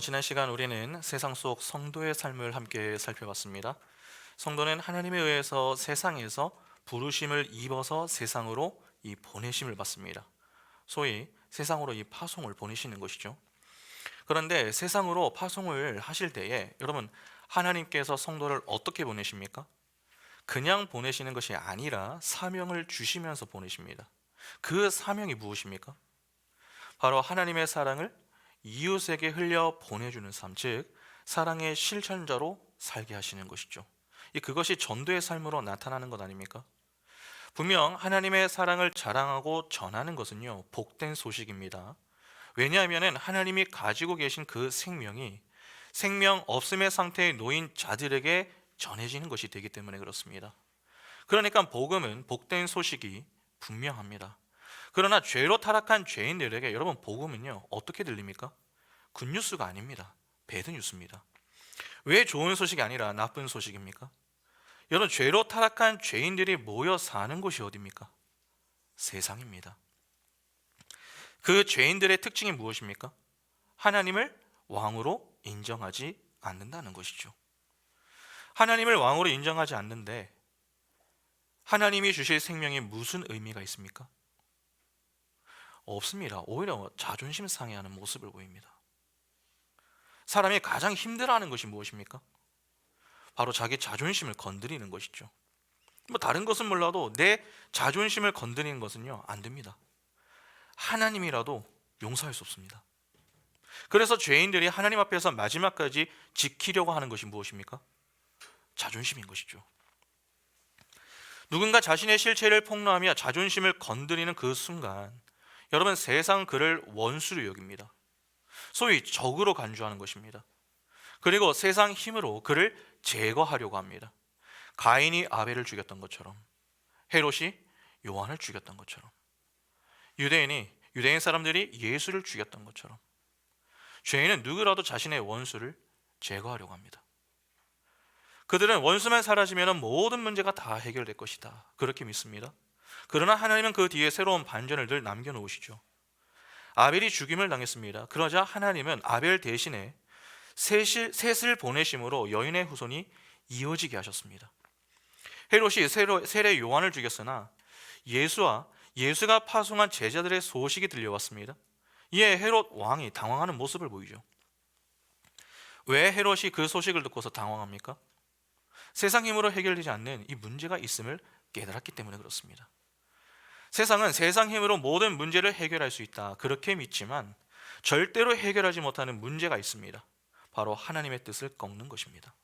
지난 시간 우리는 세상 속 성도의 삶을 함께 살펴봤습니다. 성도는 하나님에 의해서 세상에서 부르심을 입어서 세상으로 이 보내심을 받습니다. 소위 세상으로 이 파송을 보내시는 것이죠. 그런데 세상으로 파송을 하실 때에 여러분, 하나님께서 성도를 어떻게 보내십니까? 그냥 보내시는 것이 아니라 사명을 주시면서 보내십니다. 그 사명이 무엇입니까? 바로 하나님의 사랑을 이웃에게 흘려 보내주는 삶, 즉 사랑의 실천자로 살게 하시는 것이죠. 그것이 전도의 삶으로 나타나는 것 아닙니까? 분명 하나님의 사랑을 자랑하고 전하는 것은요, 복된 소식입니다. 왜냐하면 하나님이 가지고 계신 그 생명이 생명 없음의 상태에 놓인 자들에게 전해지는 것이 되기 때문에 그렇습니다. 그러니까 복음은 복된 소식이 분명합니다. 그러나 죄로 타락한 죄인들에게 여러분, 복음은요 어떻게 들립니까? 굿뉴스가 아닙니다. 배드뉴스입니다. 왜 좋은 소식이 아니라 나쁜 소식입니까? 여러분, 죄로 타락한 죄인들이 모여 사는 곳이 어디입니까? 세상입니다. 그 죄인들의 특징이 무엇입니까? 하나님을 왕으로 인정하지 않는다는 것이죠. 하나님을 왕으로 인정하지 않는데 하나님이 주실 생명에 무슨 의미가 있습니까? 없습니다. 오히려 자존심 상해하는 모습을 보입니다. 사람이 가장 힘들어하는 것이 무엇입니까? 바로 자기 자존심을 건드리는 것이죠. 다른 것은 몰라도 내 자존심을 건드리는 것은요, 안 됩니다. 하나님이라도 용서할 수 없습니다. 그래서 죄인들이 하나님 앞에서 마지막까지 지키려고 하는 것이 무엇입니까? 자존심인 것이죠. 누군가 자신의 실체를 폭로하며 자존심을 건드리는 그 순간, 여러분, 세상은 그를 원수로 여깁니다. 소위 적으로 간주하는 것입니다. 그리고 세상 힘으로 그를 제거하려고 합니다. 가인이 아벨을 죽였던 것처럼, 헤롯이 요한을 죽였던 것처럼, 유대인 사람들이 예수를 죽였던 것처럼, 죄인은 누구라도 자신의 원수를 제거하려고 합니다. 그들은 원수만 사라지면 모든 문제가 다 해결될 것이다, 그렇게 믿습니다. 그러나 하나님은 그 뒤에 새로운 반전을 늘 남겨놓으시죠. 아벨이 죽임을 당했습니다. 그러자 하나님은 아벨 대신에 셋을 보내심으로 여인의 후손이 이어지게 하셨습니다. 헤롯이 세례 요한을 죽였으나 예수가 파송한 제자들의 소식이 들려왔습니다. 이에 헤롯 왕이 당황하는 모습을 보이죠. 왜 헤롯이 그 소식을 듣고서 당황합니까? 세상 힘으로 해결되지 않는 이 문제가 있음을 깨달았기 때문에 그렇습니다. 세상은 세상 힘으로 모든 문제를 해결할 수 있다, 그렇게 믿지만 절대로 해결하지 못하는 문제가 있습니다. 바로 하나님의 뜻을 꺾는 것입니다.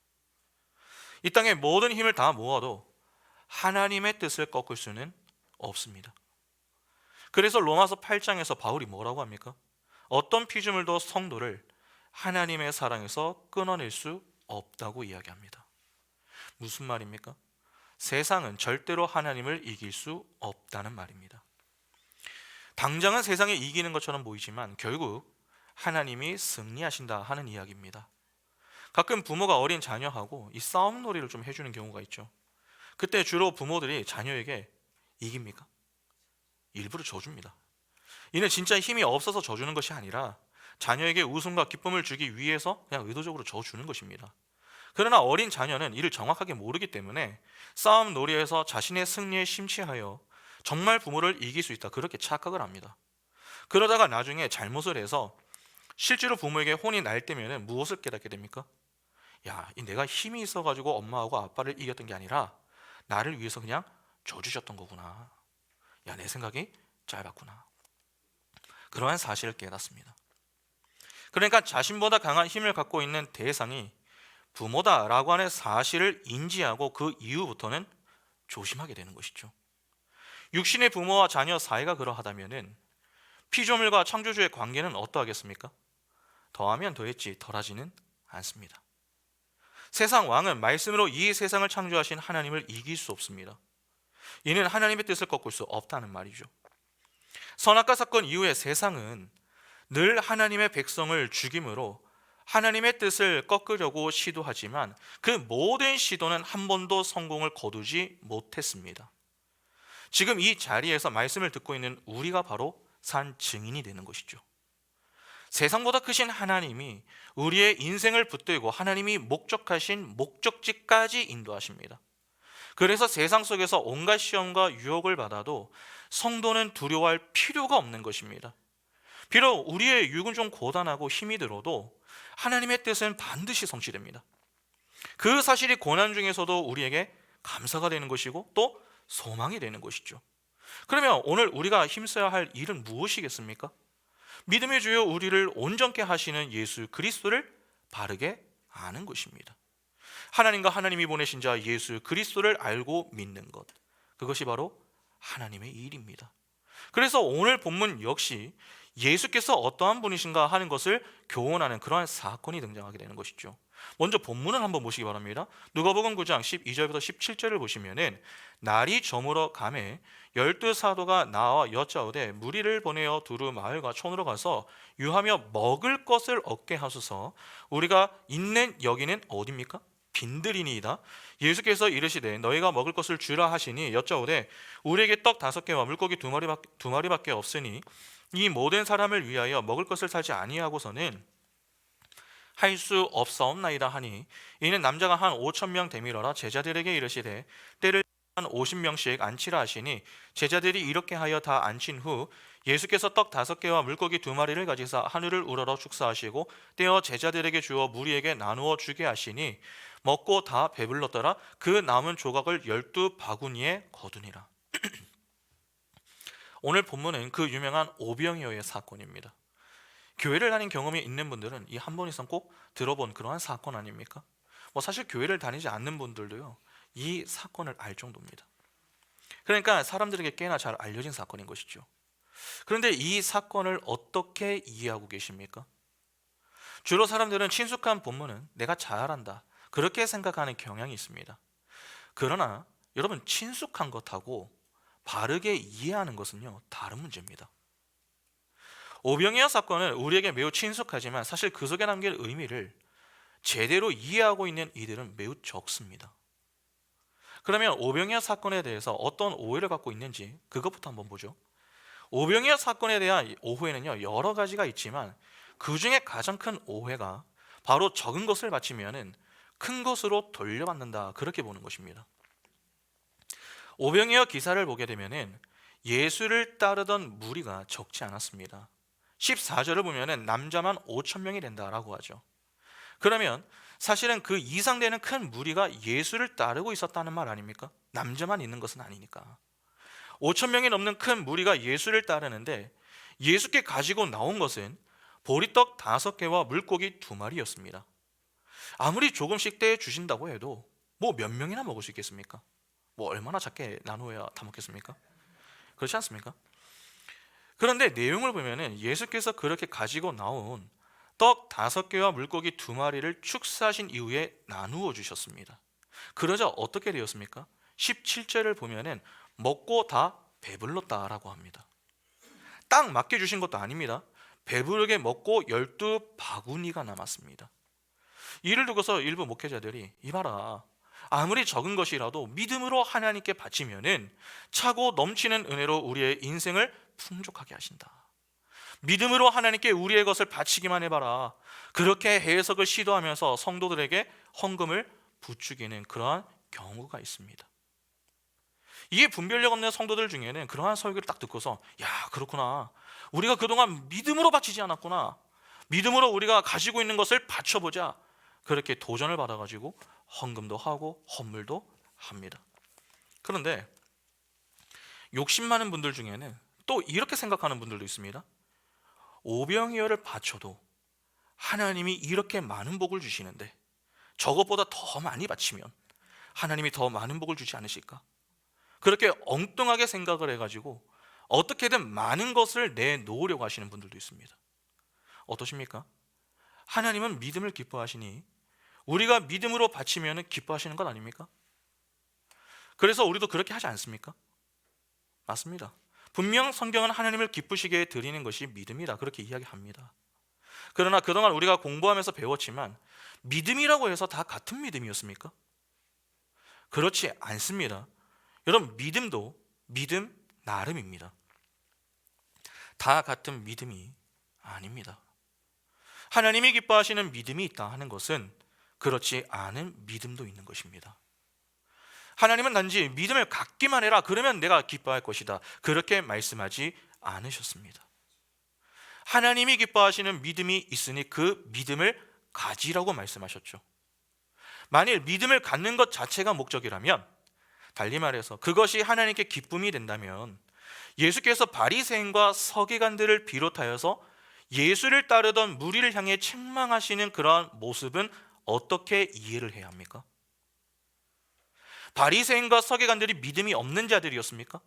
이 땅에 모든 힘을 다 모아도 하나님의 뜻을 꺾을 수는 없습니다. 그래서 로마서 8장에서 바울이 뭐라고 합니까? 어떤 피조물도 성도를 하나님의 사랑에서 끊어낼 수 없다고 이야기합니다. 무슨 말입니까? 세상은 절대로 하나님을 이길 수 없다는 말입니다. 당장은 세상에 이기는 것처럼 보이지만 결국 하나님이 승리하신다 하는 이야기입니다. 가끔 부모가 어린 자녀하고 이 싸움놀이를 좀 해주는 경우가 있죠. 그때 주로 부모들이 자녀에게 이깁니까? 일부러 져줍니다. 이는 진짜 힘이 없어서 져주는 것이 아니라 자녀에게 웃음과 기쁨을 주기 위해서 그냥 의도적으로 져주는 것입니다. 그러나 어린 자녀는 이를 정확하게 모르기 때문에 싸움 놀이에서 자신의 승리에 심취하여 정말 부모를 이길 수 있다, 그렇게 착각을 합니다. 그러다가 나중에 잘못을 해서 실제로 부모에게 혼이 날 때면 무엇을 깨닫게 됩니까? 내가 힘이 있어가지고 엄마하고 아빠를 이겼던 게 아니라 나를 위해서 그냥 져주셨던 거구나. 내 생각이 짧았구나. 그러한 사실을 깨닫습니다. 그러니까 자신보다 강한 힘을 갖고 있는 대상이 부모다라고 하는 사실을 인지하고 그 이후부터는 조심하게 되는 것이죠. 육신의 부모와 자녀 사이가 그러하다면 피조물과 창조주의 관계는 어떠하겠습니까? 더하면 더했지 덜하지는 않습니다. 세상 왕은 말씀으로 이 세상을 창조하신 하나님을 이길 수 없습니다. 이는 하나님의 뜻을 꺾을 수 없다는 말이죠. 선악과 사건 이후에 세상은 늘 하나님의 백성을 죽임으로 하나님의 뜻을 꺾으려고 시도하지만 그 모든 시도는 한 번도 성공을 거두지 못했습니다. 지금 이 자리에서 말씀을 듣고 있는 우리가 바로 산 증인이 되는 것이죠. 세상보다 크신 하나님이 우리의 인생을 붙들고 하나님이 목적하신 목적지까지 인도하십니다. 그래서 세상 속에서 온갖 시험과 유혹을 받아도 성도는 두려워할 필요가 없는 것입니다. 비록 우리의 육은 좀 고단하고 힘이 들어도 하나님의 뜻은 반드시 성취됩니다. 그 사실이 고난 중에서도 우리에게 감사가 되는 것이고 또 소망이 되는 것이죠. 그러면 오늘 우리가 힘써야 할 일은 무엇이겠습니까? 믿음의 주여 우리를 온전케 하시는 예수 그리스도를 바르게 아는 것입니다. 하나님과 하나님이 보내신 자 예수 그리스도를 알고 믿는 것, 그것이 바로 하나님의 일입니다. 그래서 오늘 본문 역시 예수께서 어떠한 분이신가 하는 것을 교훈하는 그러한 사건이 등장하게 되는 것이죠. 먼저 본문을 한번 보시기 바랍니다. 누가복음 9장 12절부터 17절을 보시면은 날이 저물어 가매 12사도가 나와 여짜오되 무리를 보내어 두루 마을과 촌으로 가서 유하며 먹을 것을 얻게 하소서. 우리가 있는 여기는 어디입니까? 빈들이니이다. 예수께서 이르시되 너희가 먹을 것을 주라 하시니 여짜오되 우리에게 떡 5개와 물고기 2마리밖에 없으니 이 모든 사람을 위하여 먹을 것을 사지 아니하고서는 할 수 없사옵나이다 하니 이는 남자가 한 5,000명 되밀어라. 제자들에게 이르시되 때를 한 50명씩 앉히라 하시니 제자들이 이렇게 하여 다 앉힌 후 예수께서 떡 5개와 물고기 2마리를 가지사 하늘을 우러러 축사하시고 떼어 제자들에게 주어 무리에게 나누어 주게 하시니 먹고 다 배불렀더라. 그 남은 조각을 12바구니에 거두니라. 오늘 본문은 그 유명한 오병이어의 사건입니다. 교회를 다닌 경험이 있는 분들은 이 한 번 이상 꼭 들어본 그러한 사건 아닙니까? 사실 교회를 다니지 않는 분들도요, 이 사건을 알 정도입니다. 그러니까 사람들에게 꽤나 잘 알려진 사건인 것이죠. 그런데 이 사건을 어떻게 이해하고 계십니까? 주로 사람들은 친숙한 본문은 내가 잘한다 그렇게 생각하는 경향이 있습니다. 그러나 여러분, 친숙한 것하고 바르게 이해하는 것은요, 다른 문제입니다. 오병이어 사건은 우리에게 매우 친숙하지만 사실 그 속에 담긴 의미를 제대로 이해하고 있는 이들은 매우 적습니다. 그러면 오병이어 사건에 대해서 어떤 오해를 갖고 있는지 그것부터 한번 보죠. 오병이어 사건에 대한 오해는요, 여러 가지가 있지만 그 중에 가장 큰 오해가 바로 적은 것을 바치면은 큰 것으로 돌려받는다, 그렇게 보는 것입니다. 오병이어 기사를 보게 되면은 예수를 따르던 무리가 적지 않았습니다. 14절을 보면은 남자만 5,000명이 된다라고 하죠. 그러면 사실은 그 이상 되는 큰 무리가 예수를 따르고 있었다는 말 아닙니까? 남자만 있는 것은 아니니까. 5,000명이 넘는 큰 무리가 예수를 따르는데 예수께 가지고 나온 것은 보리떡 5개와 물고기 2마리였습니다. 아무리 조금씩 떼 주신다고 해도 몇 명이나 먹을 수 있겠습니까? 얼마나 작게 나누어야 다 먹겠습니까? 그렇지 않습니까? 그런데 내용을 보면은 예수께서 그렇게 가지고 나온 떡 5개와 물고기 2마리를 축사하신 이후에 나누어 주셨습니다. 그러자 어떻게 되었습니까? 17절을 보면은 먹고 다 배불렀다라고 합니다. 딱 맞게 주신 것도 아닙니다. 배부르게 먹고 12바구니가 남았습니다. 이를 두고서 일부 목회자들이 이봐라, 아무리 적은 것이라도 믿음으로 하나님께 바치면은 차고 넘치는 은혜로 우리의 인생을 풍족하게 하신다. 믿음으로 하나님께 우리의 것을 바치기만 해봐라. 그렇게 해석을 시도하면서 성도들에게 헌금을 부추기는 그러한 경우가 있습니다. 이게 분별력 없는 성도들 중에는 그러한 설교를 딱 듣고서 그렇구나, 우리가 그동안 믿음으로 바치지 않았구나, 믿음으로 우리가 가지고 있는 것을 바쳐보자, 그렇게 도전을 받아가지고 헌금도 하고 헌물도 합니다. 그런데 욕심 많은 분들 중에는 또 이렇게 생각하는 분들도 있습니다. 오병이어를 바쳐도 하나님이 이렇게 많은 복을 주시는데 저것보다 더 많이 바치면 하나님이 더 많은 복을 주지 않으실까? 그렇게 엉뚱하게 생각을 해가지고 어떻게든 많은 것을 내놓으려고 하시는 분들도 있습니다. 어떠십니까? 하나님은 믿음을 기뻐하시니 우리가 믿음으로 바치면 기뻐하시는 것 아닙니까? 그래서 우리도 그렇게 하지 않습니까? 맞습니다. 분명 성경은 하나님을 기쁘시게 드리는 것이 믿음이다, 그렇게 이야기합니다. 그러나 그동안 우리가 공부하면서 배웠지만 믿음이라고 해서 다 같은 믿음이었습니까? 그렇지 않습니다. 여러분, 믿음도 믿음 나름입니다. 다 같은 믿음이 아닙니다. 하나님이 기뻐하시는 믿음이 있다 하는 것은 그렇지 않은 믿음도 있는 것입니다. 하나님은 단지 믿음을 갖기만 해라, 그러면 내가 기뻐할 것이다, 그렇게 말씀하지 않으셨습니다. 하나님이 기뻐하시는 믿음이 있으니 그 믿음을 가지라고 말씀하셨죠. 만일 믿음을 갖는 것 자체가 목적이라면, 달리 말해서 그것이 하나님께 기쁨이 된다면, 예수께서 바리새인과 서기관들을 비롯하여서 예수를 따르던 무리를 향해 책망하시는 그러한 모습은 어떻게 이해를 해야 합니까? 바리새인과 서기관들이 믿음이 없는 자들이었습니까?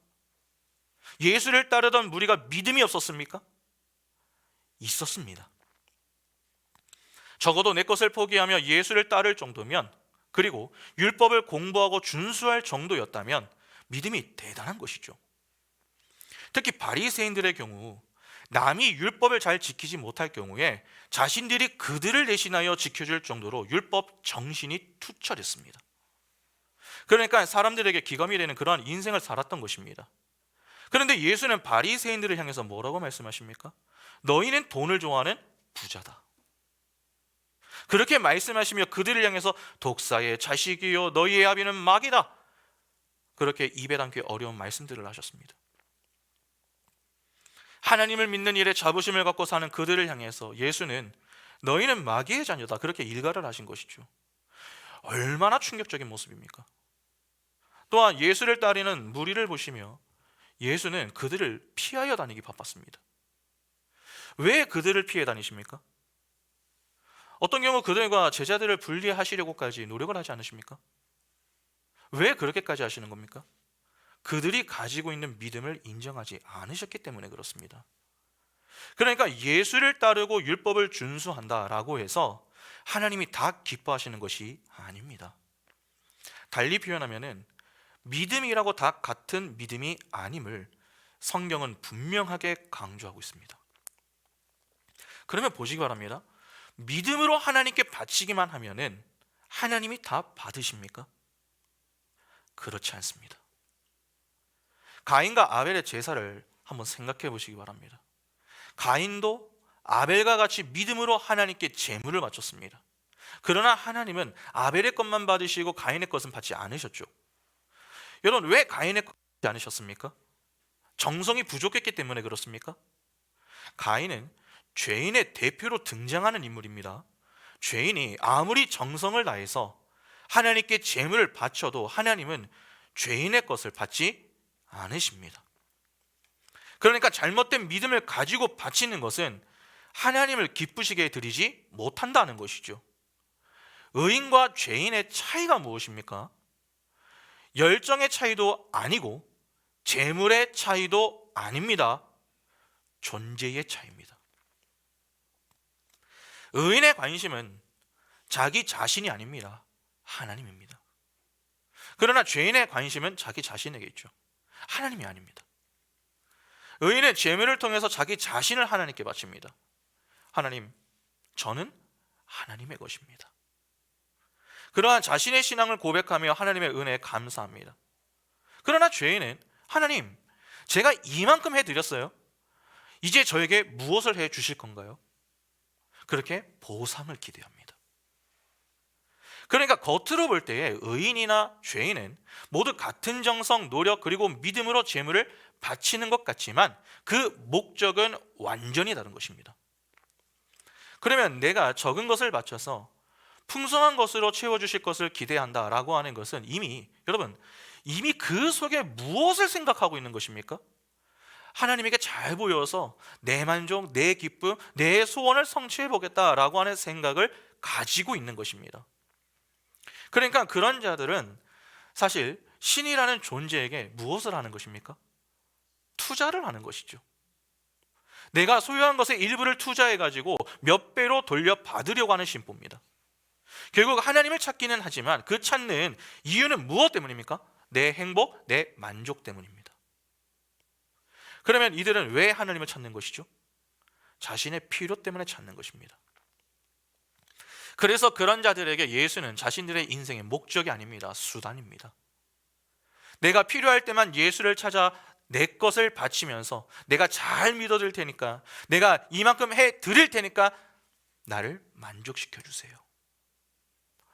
예수를 따르던 무리가 믿음이 없었습니까? 있었습니다. 적어도 내 것을 포기하며 예수를 따를 정도면, 그리고 율법을 공부하고 준수할 정도였다면 믿음이 대단한 것이죠. 특히 바리새인들의 경우, 남이 율법을 잘 지키지 못할 경우에 자신들이 그들을 대신하여 지켜줄 정도로 율법 정신이 투철했습니다. 그러니까 사람들에게 기감이 되는 그러한 인생을 살았던 것입니다. 그런데 예수는 바리새인들을 향해서 뭐라고 말씀하십니까? 너희는 돈을 좋아하는 부자다. 그렇게 말씀하시며 그들을 향해서 독사의 자식이요 너희의 아비는 마귀다, 그렇게 입에 담기 어려운 말씀들을 하셨습니다. 하나님을 믿는 일에 자부심을 갖고 사는 그들을 향해서 예수는 너희는 마귀의 자녀다, 그렇게 일갈을 하신 것이죠. 얼마나 충격적인 모습입니까? 또한 예수를 따르는 무리를 보시며 예수는 그들을 피하여 다니기 바빴습니다. 왜 그들을 피해 다니십니까? 어떤 경우 그들과 제자들을 분리하시려고까지 노력을 하지 않으십니까? 왜 그렇게까지 하시는 겁니까? 그들이 가지고 있는 믿음을 인정하지 않으셨기 때문에 그렇습니다. 그러니까 예수를 따르고 율법을 준수한다라고 해서 하나님이 다 기뻐하시는 것이 아닙니다. 달리 표현하면은 믿음이라고 다 같은 믿음이 아님을 성경은 분명하게 강조하고 있습니다. 그러면 보시기 바랍니다. 믿음으로 하나님께 바치기만 하면은 하나님이 다 받으십니까? 그렇지 않습니다. 가인과 아벨의 제사를 한번 생각해 보시기 바랍니다. 가인도 아벨과 같이 믿음으로 하나님께 제물을 바쳤습니다. 그러나 하나님은 아벨의 것만 받으시고 가인의 것은 받지 않으셨죠. 여러분, 왜 가인의 것 받지 않으셨습니까? 정성이 부족했기 때문에 그렇습니까? 가인은 죄인의 대표로 등장하는 인물입니다. 죄인이 아무리 정성을 다해서 하나님께 제물을 바쳐도 하나님은 죄인의 것을 받지 않으십니다. 그러니까 잘못된 믿음을 가지고 바치는 것은 하나님을 기쁘시게 드리지 못한다는 것이죠. 의인과 죄인의 차이가 무엇입니까? 열정의 차이도 아니고 재물의 차이도 아닙니다. 존재의 차이입니다. 의인의 관심은 자기 자신이 아닙니다. 하나님입니다. 그러나 죄인의 관심은 자기 자신에게 있죠. 하나님이 아닙니다. 의인은 재물을 통해서 자기 자신을 하나님께 바칩니다. 하나님, 저는 하나님의 것입니다. 그러한 자신의 신앙을 고백하며 하나님의 은혜에 감사합니다. 그러나 죄인은 하나님, 제가 이만큼 해드렸어요. 이제 저에게 무엇을 해 주실 건가요? 그렇게 보상을 기대합니다. 그러니까 겉으로 볼 때에 의인이나 죄인은 모두 같은 정성, 노력, 그리고 믿음으로 재물을 바치는 것 같지만 그 목적은 완전히 다른 것입니다. 그러면 내가 적은 것을 바쳐서 풍성한 것으로 채워주실 것을 기대한다라고 하는 것은 여러분, 이미 그 속에 무엇을 생각하고 있는 것입니까? 하나님에게 잘 보여서 내 만족, 내 기쁨, 내 소원을 성취해 보겠다라고 하는 생각을 가지고 있는 것입니다. 그러니까 그런 자들은 사실 신이라는 존재에게 무엇을 하는 것입니까? 투자를 하는 것이죠. 내가 소유한 것의 일부를 투자해 가지고 몇 배로 돌려받으려고 하는 심보입니다. 결국 하나님을 찾기는 하지만 그 찾는 이유는 무엇 때문입니까? 내 행복, 내 만족 때문입니다. 그러면 이들은 왜 하나님을 찾는 것이죠? 자신의 필요 때문에 찾는 것입니다. 그래서 그런 자들에게 예수는 자신들의 인생의 목적이 아닙니다. 수단입니다. 내가 필요할 때만 예수를 찾아 내 것을 바치면서 내가 잘 믿어줄 테니까, 내가 이만큼 해 드릴 테니까 나를 만족시켜 주세요.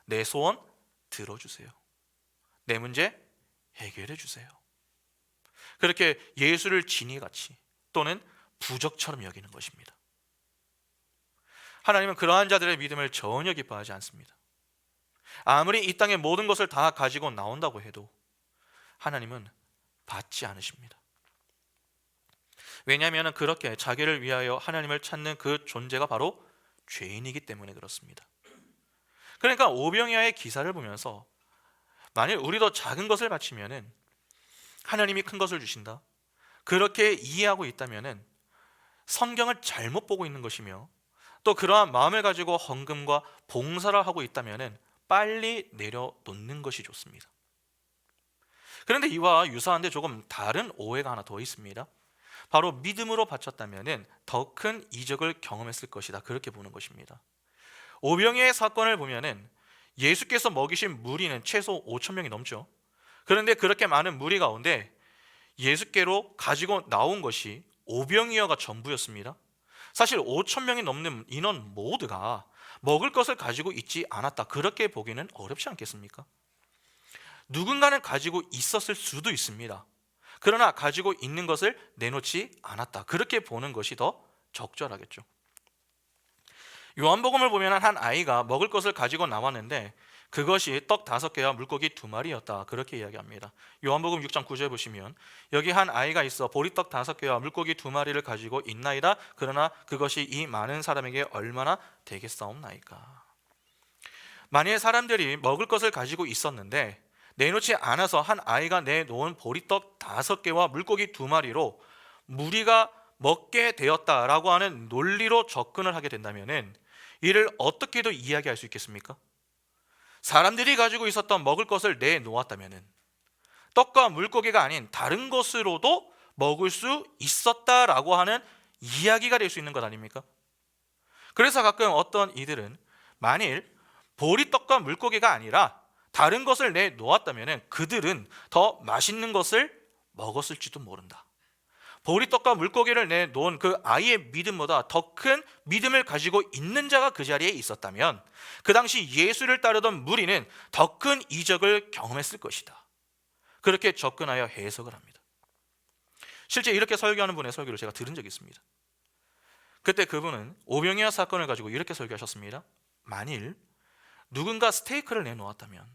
내 소원 들어주세요. 내 문제 해결해 주세요. 그렇게 예수를 진이같이 또는 부적처럼 여기는 것입니다. 하나님은 그러한 자들의 믿음을 전혀 기뻐하지 않습니다. 아무리 이 땅의 모든 것을 다 가지고 나온다고 해도 하나님은 받지 않으십니다. 왜냐하면 그렇게 자기를 위하여 하나님을 찾는 그 존재가 바로 죄인이기 때문에 그렇습니다. 그러니까 오병이어의 기사를 보면서 만일 우리도 작은 것을 바치면은 하나님이 큰 것을 주신다, 그렇게 이해하고 있다면은 성경을 잘못 보고 있는 것이며, 또 그러한 마음을 가지고 헌금과 봉사를 하고 있다면은 빨리 내려놓는 것이 좋습니다. 그런데 이와 유사한데 조금 다른 오해가 하나 더 있습니다. 바로 믿음으로 바쳤다면은 더 큰 이적을 경험했을 것이다, 그렇게 보는 것입니다. 오병이어의 사건을 보면은 예수께서 먹이신 무리는 최소 5천 명이 넘죠. 그런데 그렇게 많은 무리 가운데 예수께로 가지고 나온 것이 오병이어가 전부였습니다. 사실 5천 명이 넘는 인원 모두가 먹을 것을 가지고 있지 않았다, 그렇게 보기는 어렵지 않겠습니까? 누군가는 가지고 있었을 수도 있습니다. 그러나 가지고 있는 것을 내놓지 않았다, 그렇게 보는 것이 더 적절하겠죠. 요한복음을 보면 한 아이가 먹을 것을 가지고 나왔는데 그것이 떡 5개와 물고기 2마리였다, 그렇게 이야기합니다. 요한복음 6장 9절에 보시면 여기 한 아이가 있어 보리떡 5개와 물고기 2마리를 가지고 있나이다. 그러나 그것이 이 많은 사람에게 얼마나 되겠사옵나이까. 만일 사람들이 먹을 것을 가지고 있었는데 내놓지 않아서 한 아이가 내놓은 보리떡 5개와 물고기 2마리로 무리가 먹게 되었다라고 하는 논리로 접근을 하게 된다면 이를 어떻게도 이야기할 수 있겠습니까? 사람들이 가지고 있었던 먹을 것을 내놓았다면 떡과 물고기가 아닌 다른 것으로도 먹을 수 있었다라고 하는 이야기가 될 수 있는 것 아닙니까? 그래서 가끔 어떤 이들은 만일 보리떡과 물고기가 아니라 다른 것을 내놓았다면 그들은 더 맛있는 것을 먹었을지도 모른다, 보리떡과 물고기를 내놓은 그 아이의 믿음보다 더 큰 믿음을 가지고 있는 자가 그 자리에 있었다면 그 당시 예수를 따르던 무리는 더 큰 이적을 경험했을 것이다, 그렇게 접근하여 해석을 합니다. 실제 이렇게 설교하는 분의 설교를 제가 들은 적이 있습니다. 그때 그분은 오병이어 사건을 가지고 이렇게 설교하셨습니다. 만일 누군가 스테이크를 내놓았다면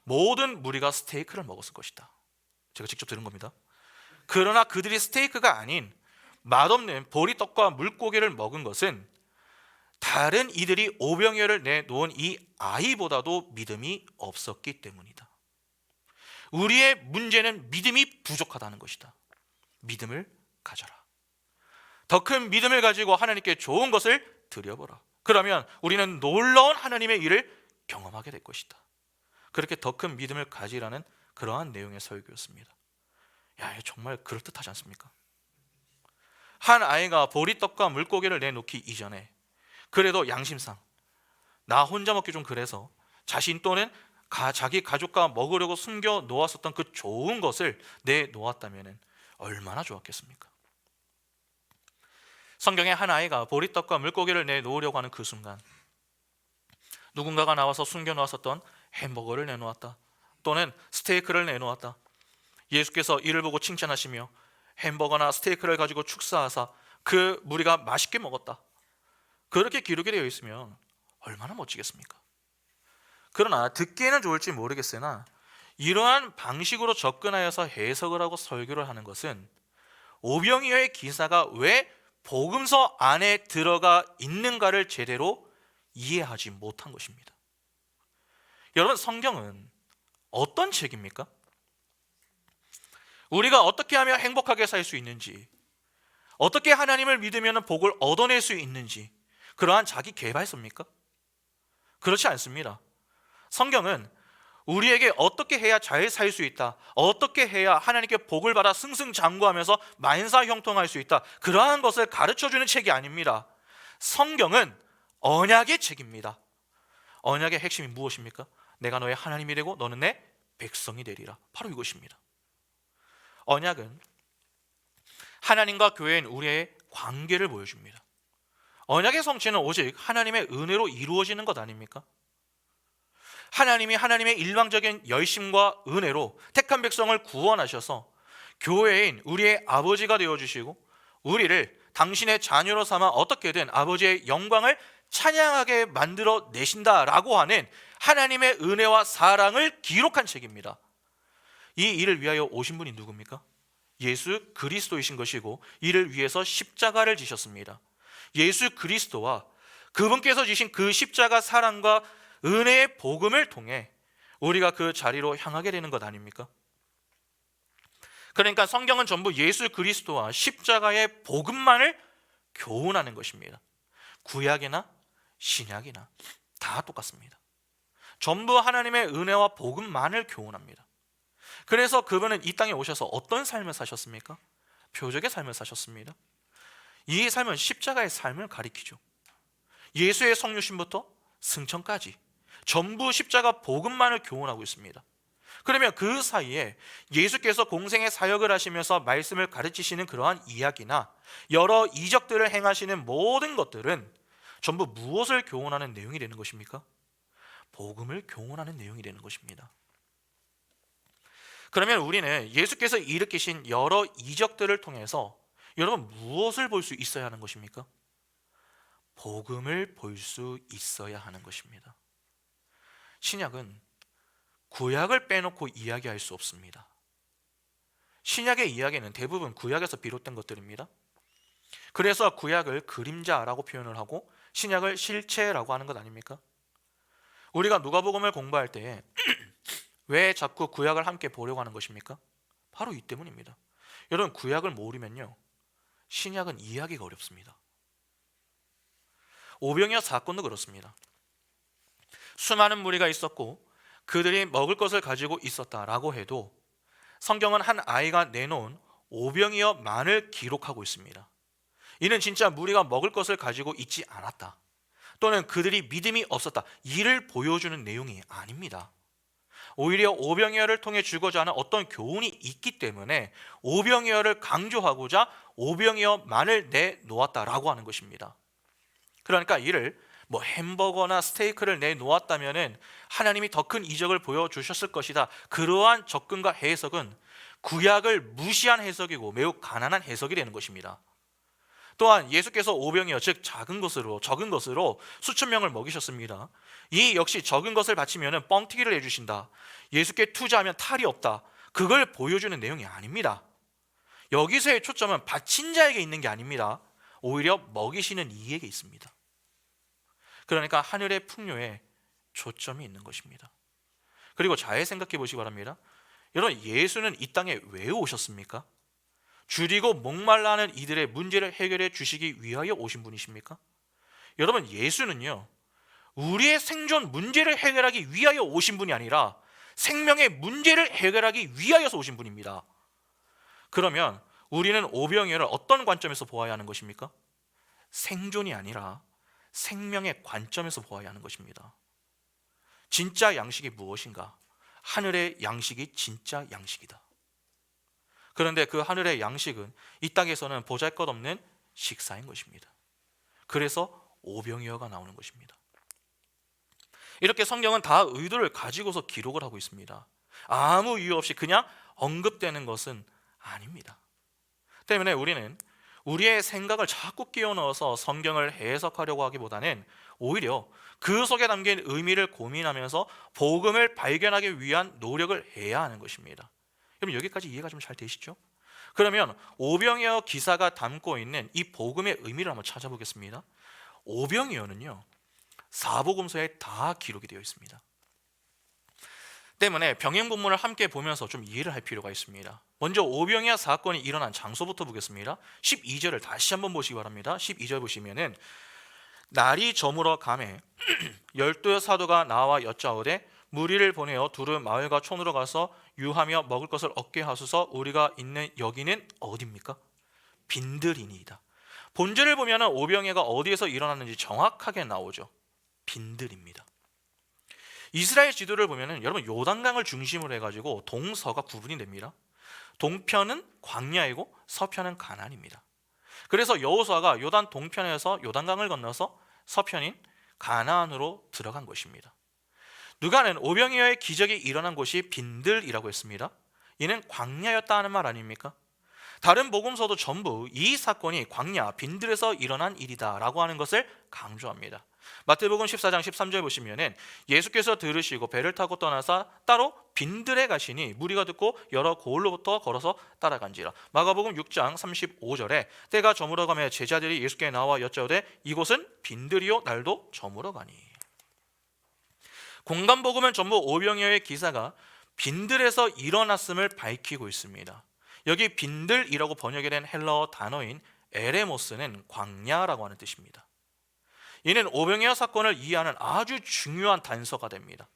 모든 무리가 스테이크를 먹었을 것이다. 제가 직접 들은 겁니다. 그러나 그들이 스테이크가 아닌 맛없는 보리떡과 물고기를 먹은 것은 다른 이들이 오병이어를 내놓은 이 아이보다도 믿음이 없었기 때문이다. 우리의 문제는 믿음이 부족하다는 것이다. 믿음을 가져라. 더 큰 믿음을 가지고 하나님께 좋은 것을 드려보라. 그러면 우리는 놀라운 하나님의 일을 경험하게 될 것이다. 그렇게 더 큰 믿음을 가지라는 그러한 내용의 설교였습니다. 야, 이거 정말 그럴듯하지 않습니까? 한 아이가 보리떡과 물고기를 내놓기 이전에 그래도 양심상 나 혼자 먹기 좀 그래서 자신 또는 자기 가족과 먹으려고 숨겨 놓았었던 그 좋은 것을 내놓았다면 얼마나 좋았겠습니까? 성경에 한 아이가 보리떡과 물고기를 내놓으려고 하는 그 순간 누군가가 나와서 숨겨 놓았었던 햄버거를 내놓았다, 또는 스테이크를 내놓았다. 예수께서 이를 보고 칭찬하시며 햄버거나 스테이크를 가지고 축사하사 그 무리가 맛있게 먹었다, 그렇게 기록이 되어 있으면 얼마나 멋지겠습니까? 그러나 듣기에는 좋을지 모르겠으나 이러한 방식으로 접근하여서 해석을 하고 설교를 하는 것은 오병이어의 기사가 왜 복음서 안에 들어가 있는가를 제대로 이해하지 못한 것입니다. 여러분, 성경은 어떤 책입니까? 우리가 어떻게 하면 행복하게 살 수 있는지, 어떻게 하나님을 믿으면 복을 얻어낼 수 있는지, 그러한 자기 개발서입니까? 그렇지 않습니다. 성경은 우리에게 어떻게 해야 잘 살 수 있다, 어떻게 해야 하나님께 복을 받아 승승장구하면서 만사형통할 수 있다, 그러한 것을 가르쳐주는 책이 아닙니다. 성경은 언약의 책입니다. 언약의 핵심이 무엇입니까? 내가 너의 하나님이 되고 너는 내 백성이 되리라. 바로 이것입니다. 언약은 하나님과 교회인 우리의 관계를 보여줍니다. 언약의 성취는 오직 하나님의 은혜로 이루어지는 것 아닙니까? 하나님이 하나님의 일방적인 열심과 은혜로 택한 백성을 구원하셔서 교회인 우리의 아버지가 되어주시고 우리를 당신의 자녀로 삼아 어떻게든 아버지의 영광을 찬양하게 만들어 내신다라고 하는 하나님의 은혜와 사랑을 기록한 책입니다. 이 일을 위하여 오신 분이 누굽니까? 예수 그리스도이신 것이고 이를 위해서 십자가를 지셨습니다. 예수 그리스도와 그분께서 지신 그 십자가 사랑과 은혜의 복음을 통해 우리가 그 자리로 향하게 되는 것 아닙니까? 그러니까 성경은 전부 예수 그리스도와 십자가의 복음만을 교훈하는 것입니다. 구약이나 신약이나 다 똑같습니다. 전부 하나님의 은혜와 복음만을 교훈합니다. 그래서 그분은 이 땅에 오셔서 어떤 삶을 사셨습니까? 표적의 삶을 사셨습니다. 이 삶은 십자가의 삶을 가리키죠. 예수의 성육신부터 승천까지 전부 십자가 복음만을 교훈하고 있습니다. 그러면 그 사이에 예수께서 공생의 사역을 하시면서 말씀을 가르치시는 그러한 이야기나 여러 이적들을 행하시는 모든 것들은 전부 무엇을 교훈하는 내용이 되는 것입니까? 복음을 교훈하는 내용이 되는 것입니다. 그러면 우리는 예수께서 일으키신 여러 이적들을 통해서 여러분 무엇을 볼 수 있어야 하는 것입니까? 복음을 볼 수 있어야 하는 것입니다. 신약은 구약을 빼놓고 이야기할 수 없습니다. 신약의 이야기는 대부분 구약에서 비롯된 것들입니다. 그래서 구약을 그림자라고 표현을 하고 신약을 실체라고 하는 것 아닙니까? 우리가 누가복음을 공부할 때 왜 자꾸 구약을 함께 보려고 하는 것입니까? 바로 이 때문입니다. 여러분 구약을 모르면요 신약은 이해하기가 어렵습니다. 오병이어 사건도 그렇습니다. 수많은 무리가 있었고 그들이 먹을 것을 가지고 있었다라고 해도 성경은 한 아이가 내놓은 오병이어만을 기록하고 있습니다. 이는 진짜 무리가 먹을 것을 가지고 있지 않았다 또는 그들이 믿음이 없었다 이를 보여주는 내용이 아닙니다. 오히려 오병이어를 통해 주고자 하는 어떤 교훈이 있기 때문에 오병이어를 강조하고자 오병이어만을 내놓았다라고 하는 것입니다. 그러니까 이를 햄버거나 스테이크를 내놓았다면 하나님이 더 큰 이적을 보여주셨을 것이다. 그러한 접근과 해석은 구약을 무시한 해석이고 매우 가난한 해석이 되는 것입니다. 또한 예수께서 오병이어 즉 적은 것으로 수천 명을 먹이셨습니다. 이 역시 적은 것을 바치면 뻥튀기를 해주신다. 예수께 투자하면 탈이 없다. 그걸 보여주는 내용이 아닙니다. 여기서의 초점은 바친 자에게 있는 게 아닙니다. 오히려 먹이시는 이에게 있습니다. 그러니까 하늘의 풍요에 초점이 있는 것입니다. 그리고 잘 생각해 보시기 바랍니다. 여러분 예수는 이 땅에 왜 오셨습니까? 줄이고 목말라 하는 이들의 문제를 해결해 주시기 위하여 오신 분이십니까? 여러분 예수는요 우리의 생존 문제를 해결하기 위하여 오신 분이 아니라 생명의 문제를 해결하기 위하여서 오신 분입니다. 그러면 우리는 오병이어를 어떤 관점에서 보아야 하는 것입니까? 생존이 아니라 생명의 관점에서 보아야 하는 것입니다. 진짜 양식이 무엇인가? 하늘의 양식이 진짜 양식이다. 그런데 그 하늘의 양식은 이 땅에서는 보잘것없는 식사인 것입니다. 그래서 오병이어가 나오는 것입니다. 이렇게 성경은 다 의도를 가지고서 기록을 하고 있습니다. 아무 이유 없이 그냥 언급되는 것은 아닙니다. 때문에 우리는 우리의 생각을 자꾸 끼워 넣어서 성경을 해석하려고 하기보다는 오히려 그 속에 담긴 의미를 고민하면서 복음을 발견하기 위한 노력을 해야 하는 것입니다. 여러분 여기까지 이해가 좀 잘 되시죠? 그러면 오병이어 기사가 담고 있는 이 복음의 의미를 한번 찾아보겠습니다. 오병이어는요 사복음서에 다 기록이 되어 있습니다. 때문에 병행본문을 함께 보면서 좀 이해를 할 필요가 있습니다. 먼저 오병이어 사건이 일어난 장소부터 보겠습니다. 12절을 다시 한번 보시기 바랍니다. 12절 보시면은 날이 저물어 가매 12 사도가 나와 여짜오되 무리를 보내어 두루 마을과 촌으로 가서 유하며 먹을 것을 얻게 하소서. 우리가 있는 여기는 어디입니까? 빈들이니이다. 본절을 보면 오병이어가 어디에서 일어났는지 정확하게 나오죠. 빈들입니다. 이스라엘 지도를 보면 여러분 요단강을 중심으로 해가지고 동서가 구분이 됩니다. 동편은 광야이고 서편은 가나안입니다. 그래서 여호수아가 요단 동편에서 요단강을 건너서 서편인 가나안으로 들어간 것입니다. 누가는 오병이어의 기적이 일어난 곳이 빈들이라고 했습니다. 이는 광야였다 하는 말 아닙니까? 다른 복음서도 전부 이 사건이 광야 빈들에서 일어난 일이다 라고 하는 것을 강조합니다. 마태복음 14장 13절 보시면은 예수께서 들으시고 배를 타고 떠나서 따로 빈들에 가시니 무리가 듣고 여러 고을로부터 걸어서 따라간지라. 마가복음 6장 35절에 때가 저물어 가며 제자들이 예수께 나와 여짜오되 이곳은 빈들이요 날도 저물어 가니. 공간복음은 전부 오병이어의 기사가 빈들에서 일어났음을 밝히고 있습니다. 여기 빈들이라고 번역이 된 헬라어 단어인 에레모스는 광야라고 하는 뜻입니다. 이는 오병이어 사건을 이해하는 아주 중요한 단서가 됩니다.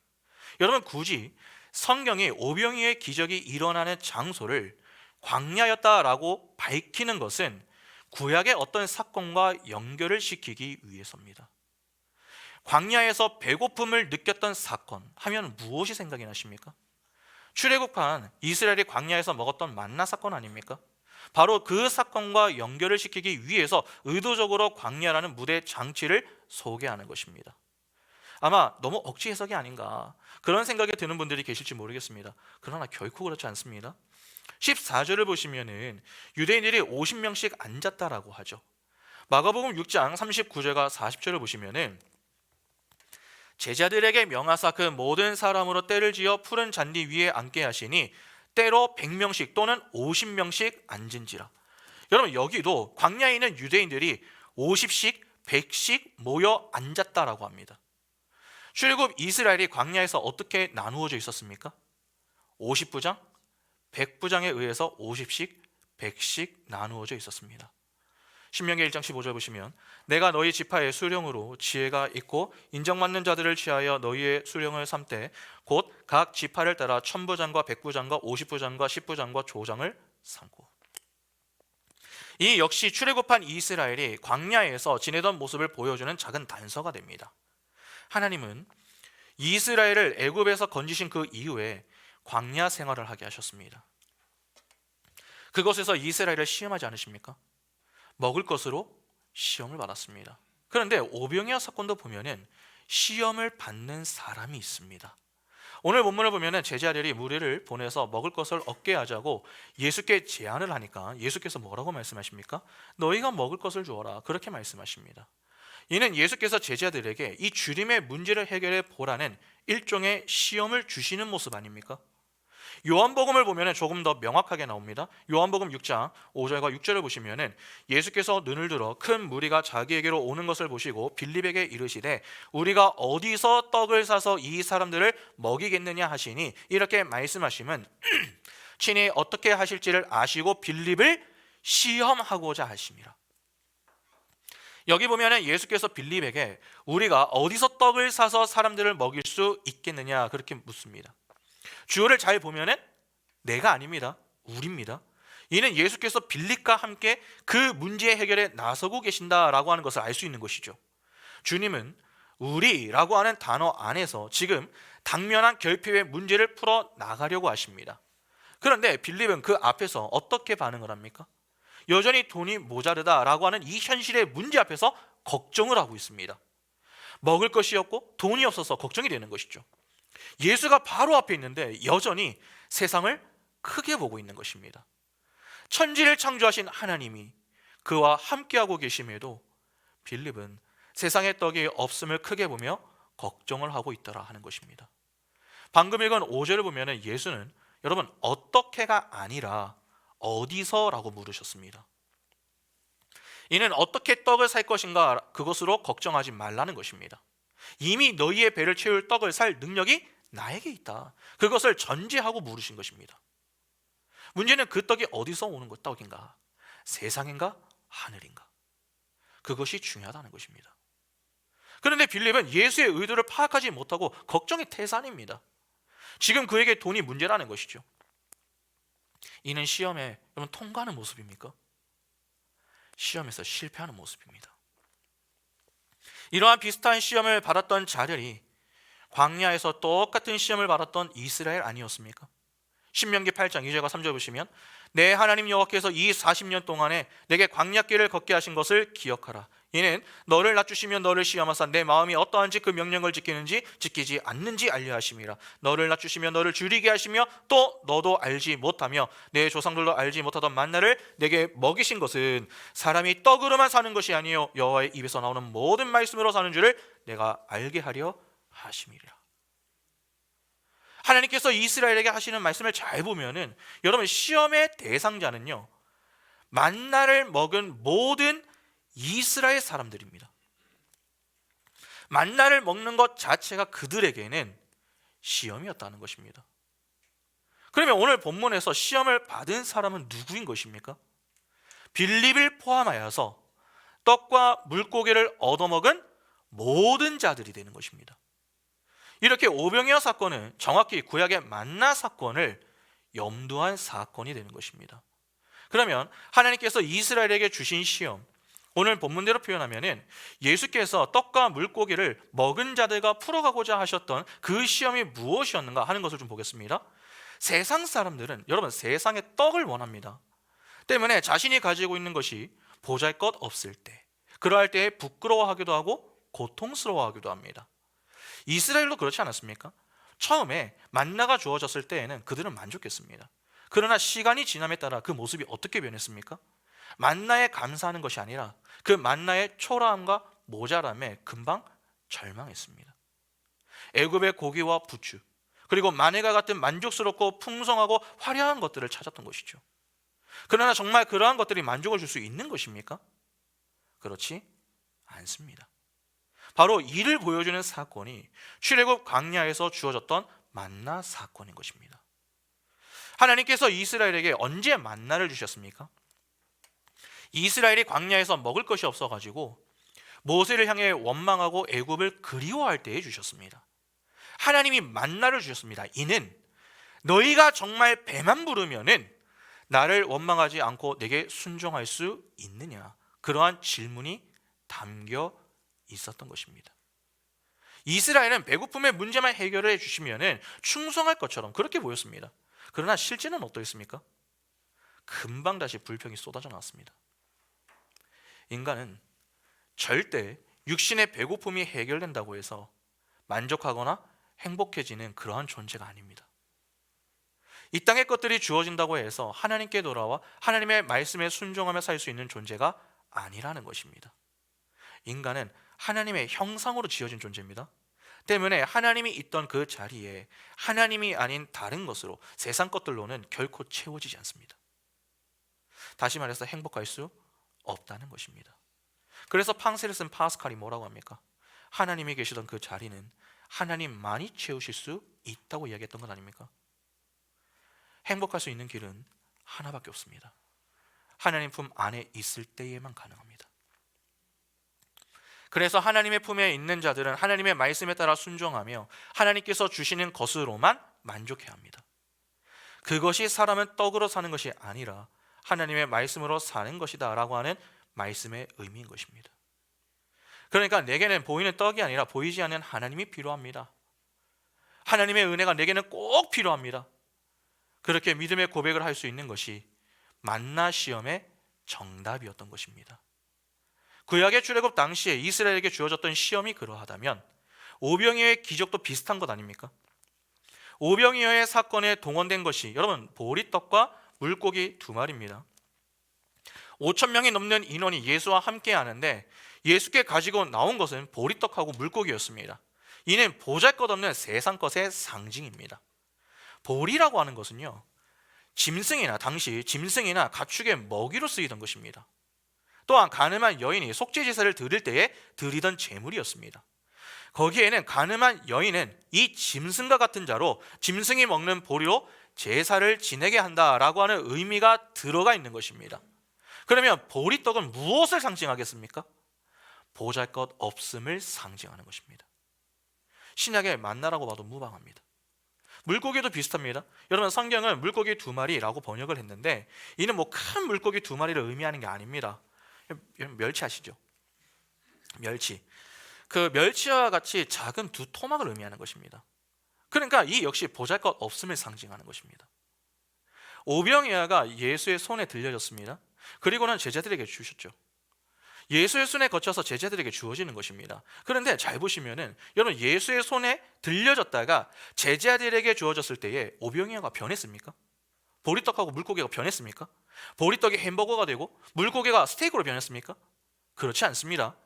여러분, 굳이 성경이 오병이어의 기적이 일어나는 장소를 광야였다라고 밝히는 것은 구약의 어떤 사건과 연결을 시키기 위해서입니다. 광야에서 배고픔을 느꼈던 사건 하면 무엇이 생각이 나십니까? 출애굽한 이스라엘이 광야에서 먹었던 만나 사건 아닙니까? 바로 그 사건과 연결을 시키기 위해서 의도적으로 광야라는 무대 장치를 소개하는 것입니다. 아마 너무 억지 해석이 아닌가 그런 생각이 드는 분들이 계실지 모르겠습니다. 그러나 결코 그렇지 않습니다. 14절을 보시면은 유대인들이 50명씩 앉았다라고 하죠. 마가복음 6장 39절과 40절을 보시면은 제자들에게 명하사 그 모든 사람으로 때를 지어 푸른 잔디 위에 앉게 하시니 때로 100명씩 또는 50명씩 앉은지라. 여러분, 여기도 광야에 있는 유대인들이 50씩 100씩 모여 앉았다라고 합니다. 출애굽 이스라엘이 광야에서 어떻게 나누어져 있었습니까? 50부장, 100부장에 의해서 50씩 100씩 나누어져 있었습니다. 신명기 1장 15절 보시면 내가 너희 지파의 수령으로 지혜가 있고 인정받는 자들을 취하여 너희의 수령을 삼되 곧 각 지파를 따라 1000부장과 100부장과 50부장과 10부장과 조장을 삼고. 이 역시 출애굽한 이스라엘이 광야에서 지내던 모습을 보여주는 작은 단서가 됩니다. 하나님은 이스라엘을 애굽에서 건지신 그 이후에 광야 생활을 하게 하셨습니다. 그곳에서 이스라엘을 시험하지 않으십니까? 먹을 것으로 시험을 받았습니다. 그런데 오병이어 사건도 보면은 시험을 받는 사람이 있습니다. 오늘 본문을 보면은 제자들이 무리를 보내서 먹을 것을 얻게 하자고 예수께 제안을 하니까 예수께서 뭐라고 말씀하십니까? 너희가 먹을 것을 주어라, 그렇게 말씀하십니다. 이는 예수께서 제자들에게 이 주림의 문제를 해결해 보라는 일종의 시험을 주시는 모습 아닙니까? 요한복음을 보면 조금 더 명확하게 나옵니다. 요한복음 6장 5절과 6절을 보시면 예수께서 눈을 들어 큰 무리가 자기에게로 오는 것을 보시고 빌립에게 이르시되 우리가 어디서 떡을 사서 이 사람들을 먹이겠느냐 하시니 이렇게 말씀하시면 친히 어떻게 하실지를 아시고 빌립을 시험하고자 하심이라. 여기 보면 예수께서 빌립에게 우리가 어디서 떡을 사서 사람들을 먹일 수 있겠느냐 그렇게 묻습니다. 주어를 잘 보면은 내가 아닙니다. 우리입니다. 이는 예수께서 빌립과 함께 그 문제 해결에 나서고 계신다라고 하는 것을 알 수 있는 것이죠. 주님은 우리라고 하는 단어 안에서 지금 당면한 결핍의 문제를 풀어 나가려고 하십니다. 그런데 빌립은 그 앞에서 어떻게 반응을 합니까? 여전히 돈이 모자르다라고 하는 이 현실의 문제 앞에서 걱정을 하고 있습니다. 먹을 것이 없고 돈이 없어서 걱정이 되는 것이죠. 예수가 바로 앞에 있는데 여전히 세상을 크게 보고 있는 것입니다. 천지를 창조하신 하나님이 그와 함께하고 계심에도 빌립은 세상의 떡이 없음을 크게 보며 걱정을 하고 있더라 하는 것입니다. 방금 읽은 5절을 보면 예수는 여러분 어떻게가 아니라 어디서라고 물으셨습니다. 이는 어떻게 떡을 살 것인가 그것으로 걱정하지 말라는 것입니다. 이미 너희의 배를 채울 떡을 살 능력이 나에게 있다. 그것을 전제하고 물으신 것입니다. 문제는 그 떡이 어디서 오는 것 떡인가? 세상인가? 하늘인가? 그것이 중요하다는 것입니다. 그런데 빌립은 예수의 의도를 파악하지 못하고 걱정의 태산입니다. 지금 그에게 돈이 문제라는 것이죠. 이는 시험에 여러분 통과하는 모습입니까? 시험에서 실패하는 모습입니다. 이러한 비슷한 시험을 받았던 자들이 광야에서 똑같은 시험을 받았던 이스라엘 아니었습니까? 신명기 8장 2절과 3절 보시면 내 하나님 여호와께서 이 40년 동안에 내게 광야길을 걷게 하신 것을 기억하라. 이는 너를 낮추시며 너를 시험하사 내 마음이 어떠한지 그 명령을 지키는지 지키지 않는지 알려 하심이라. 너를 낮추시며 너를 줄이게 하시며 또 너도 알지 못하며 내 조상들도 알지 못하던 만나를 내게 먹이신 것은 사람이 떡으로만 사는 것이 아니요 여호와의 입에서 나오는 모든 말씀으로 사는 줄을 내가 알게 하려 하심이라. 하나님께서 이스라엘에게 하시는 말씀을 잘 보면은 여러분, 시험의 대상자는요 만나를 먹은 모든 이스라엘 사람들입니다. 만나를 먹는 것 자체가 그들에게는 시험이었다는 것입니다. 그러면 오늘 본문에서 시험을 받은 사람은 누구인 것입니까? 빌립을 포함하여서 떡과 물고기를 얻어먹은 모든 자들이 되는 것입니다. 이렇게 오병이어 사건은 정확히 구약의 만나 사건을 염두한 사건이 되는 것입니다. 그러면 하나님께서 이스라엘에게 주신 시험, 오늘 본문대로 표현하면 예수께서 떡과 물고기를 먹은 자들과 풀어가고자 하셨던 그 시험이 무엇이었는가 하는 것을 좀 보겠습니다. 세상 사람들은 여러분 세상의 떡을 원합니다. 때문에 자신이 가지고 있는 것이 보잘것 없을 때, 그러할 때에 부끄러워하기도 하고 고통스러워하기도 합니다. 이스라엘도 그렇지 않았습니까? 처음에 만나가 주어졌을 때에는 그들은 만족했습니다. 그러나 시간이 지남에 따라 그 모습이 어떻게 변했습니까? 만나에 감사하는 것이 아니라 그 만나의 초라함과 모자람에 금방 절망했습니다. 애굽의 고기와 부추, 그리고 마늘과 같은 만족스럽고 풍성하고 화려한 것들을 찾았던 것이죠. 그러나 정말 그러한 것들이 만족을 줄 수 있는 것입니까? 그렇지 않습니다. 바로 이를 보여주는 사건이 출애굽 광야에서 주어졌던 만나 사건인 것입니다. 하나님께서 이스라엘에게 언제 만나를 주셨습니까? 이스라엘이 광야에서 먹을 것이 없어가지고 모세를 향해 원망하고 애굽을 그리워할 때에 주셨습니다. 하나님이 만나를 주셨습니다. 이는 너희가 정말 배만 부르면은 나를 원망하지 않고 내게 순종할 수 있느냐, 그러한 질문이 담겨 있었던 것입니다. 이스라엘은 배고픔의 문제만 해결해 주시면은 충성할 것처럼 그렇게 보였습니다. 그러나 실제는 어떠했습니까? 금방 다시 불평이 쏟아져 나왔습니다. 인간은 절대 육신의 배고픔이 해결된다고 해서 만족하거나 행복해지는 그러한 존재가 아닙니다. 이 땅의 것들이 주어진다고 해서 하나님께 돌아와 하나님의 말씀에 순종하며 살 수 있는 존재가 아니라는 것입니다. 인간은 하나님의 형상으로 지어진 존재입니다. 때문에 하나님이 있던 그 자리에 하나님이 아닌 다른 것으로, 세상 것들로는 결코 채워지지 않습니다. 다시 말해서 행복할 수 없다는 것입니다. 그래서 팡세르슨 파스칼이 뭐라고 합니까? 하나님이 계시던 그 자리는 하나님만이 채우실 수 있다고 이야기했던 것 아닙니까? 행복할 수 있는 길은 하나밖에 없습니다. 하나님 품 안에 있을 때에만 가능합니다. 그래서 하나님의 품에 있는 자들은 하나님의 말씀에 따라 순종하며 하나님께서 주시는 것으로만 만족해야 합니다. 그것이 사람은 떡으로 사는 것이 아니라 하나님의 말씀으로 사는 것이다 라고 하는 말씀의 의미인 것입니다. 그러니까 내게는 보이는 떡이 아니라 보이지 않는 하나님이 필요합니다. 하나님의 은혜가 내게는 꼭 필요합니다. 그렇게 믿음의 고백을 할 수 있는 것이 만나 시험의 정답이었던 것입니다. 구약의 출애굽 당시에 이스라엘에게 주어졌던 시험이 그러하다면 오병이어의 기적도 비슷한 것 아닙니까? 오병이어의 사건에 동원된 것이 여러분 보리떡과 물고기 2마리입니다. 5,000명이 넘는 인원이 예수와 함께 하는데 예수께 가지고 나온 것은 보리떡하고 물고기였습니다. 이는 보잘것없는 세상 것의 상징입니다. 보리라고 하는 것은요, 당시 짐승이나 가축의 먹이로 쓰이던 것입니다. 또한 가늠한 여인이 속죄제사를 드릴 때에 드리던 제물이었습니다. 거기에는 가늠한 여인은 이 짐승과 같은 자로 짐승이 먹는 보리로 제사를 지내게 한다라고 하는 의미가 들어가 있는 것입니다. 그러면 보리떡은 무엇을 상징하겠습니까? 보잘것 없음을 상징하는 것입니다. 신약의 만나라고 봐도 무방합니다. 물고기도 비슷합니다. 여러분 성경은 물고기 2마리라고 번역을 했는데 이는 뭐 큰 물고기 2마리를 의미하는 게 아닙니다. 멸치 아시죠? 멸치. 그 멸치와 같이 작은 2토막을 의미하는 것입니다. 그러니까 이 역시 보잘것 없음을 상징하는 것입니다. 오병이어가 예수의 손에 들려졌습니다. 그리고는 제자들에게 주셨죠. 예수의 손에 거쳐서 제자들에게 주어지는 것입니다. 그런데 잘 보시면은 여러분, 예수의 손에 들려졌다가 제자들에게 주어졌을 때에 오병이어가 변했습니까? 보리떡하고 물고기가 변했습니까? 보리떡이 햄버거가 되고 물고기가 스테이크로 변했습니까? 그렇지 않습니다.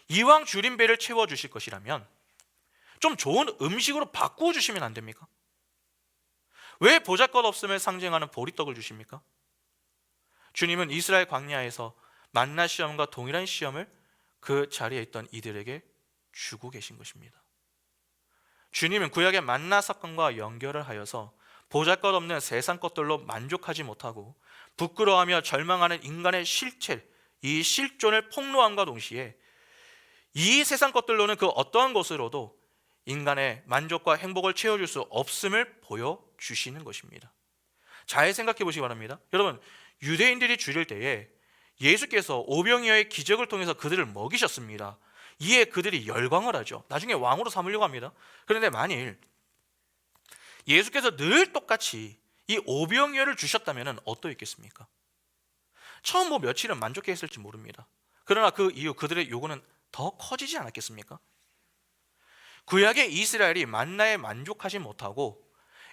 이왕 줄인 배를 채워주실 것이라면 좀 좋은 음식으로 바꾸어 주시면 안 됩니까? 왜 보잘것없음을 상징하는 보리떡을 주십니까? 주님은 이스라엘 광야에서 만나 시험과 동일한 시험을 그 자리에 있던 이들에게 주고 계신 것입니다. 주님은 구약의 만나 사건과 연결을 하여서 보잘것없는 세상 것들로 만족하지 못하고 부끄러워하며 절망하는 인간의 실체, 이 실존을 폭로함과 동시에 이 세상 것들로는 그 어떠한 것으로도 인간의 만족과 행복을 채워줄 수 없음을 보여주시는 것입니다. 잘 생각해 보시기 바랍니다. 여러분, 유대인들이 줄일 때에 예수께서 오병이어의 기적을 통해서 그들을 먹이셨습니다. 이에 그들이 열광을 하죠. 나중에 왕으로 삼으려고 합니다. 그런데 만일 예수께서 늘 똑같이 이 오병이어를 주셨다면 어떠했겠습니까? 처음 며칠은 만족했을지 모릅니다. 그러나 그 이후 그들의 요구는 더 커지지 않았겠습니까? 구약의 이스라엘이 만나에 만족하지 못하고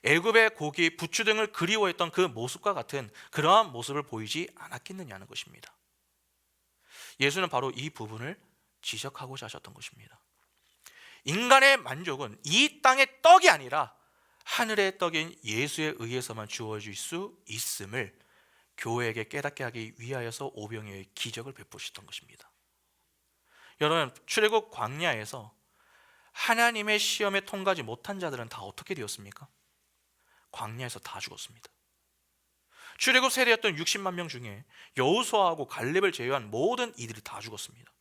애굽의 고기, 부추 등을 그리워했던 그 모습과 같은 그러한 모습을 보이지 않았겠느냐는 것입니다. 예수는 바로 이 부분을 지적하고자 하셨던 것입니다. 인간의 만족은 이 땅의 떡이 아니라 하늘의 떡인 예수에 의해서만 주어질 수 있음을 교회에게 깨닫게 하기 위하여서 오병이어의 기적을 베푸셨던 것입니다. 여러분, 출애굽 광야에서 하나님의 시험에 통과하지 못한 자들은 다 어떻게 되었습니까? 광야에서 다 죽었습니다. 출애굽 세대였던 60만 명 중에 여호수아하고 갈렙을 제외한 모든 이들이 다 죽었습니다.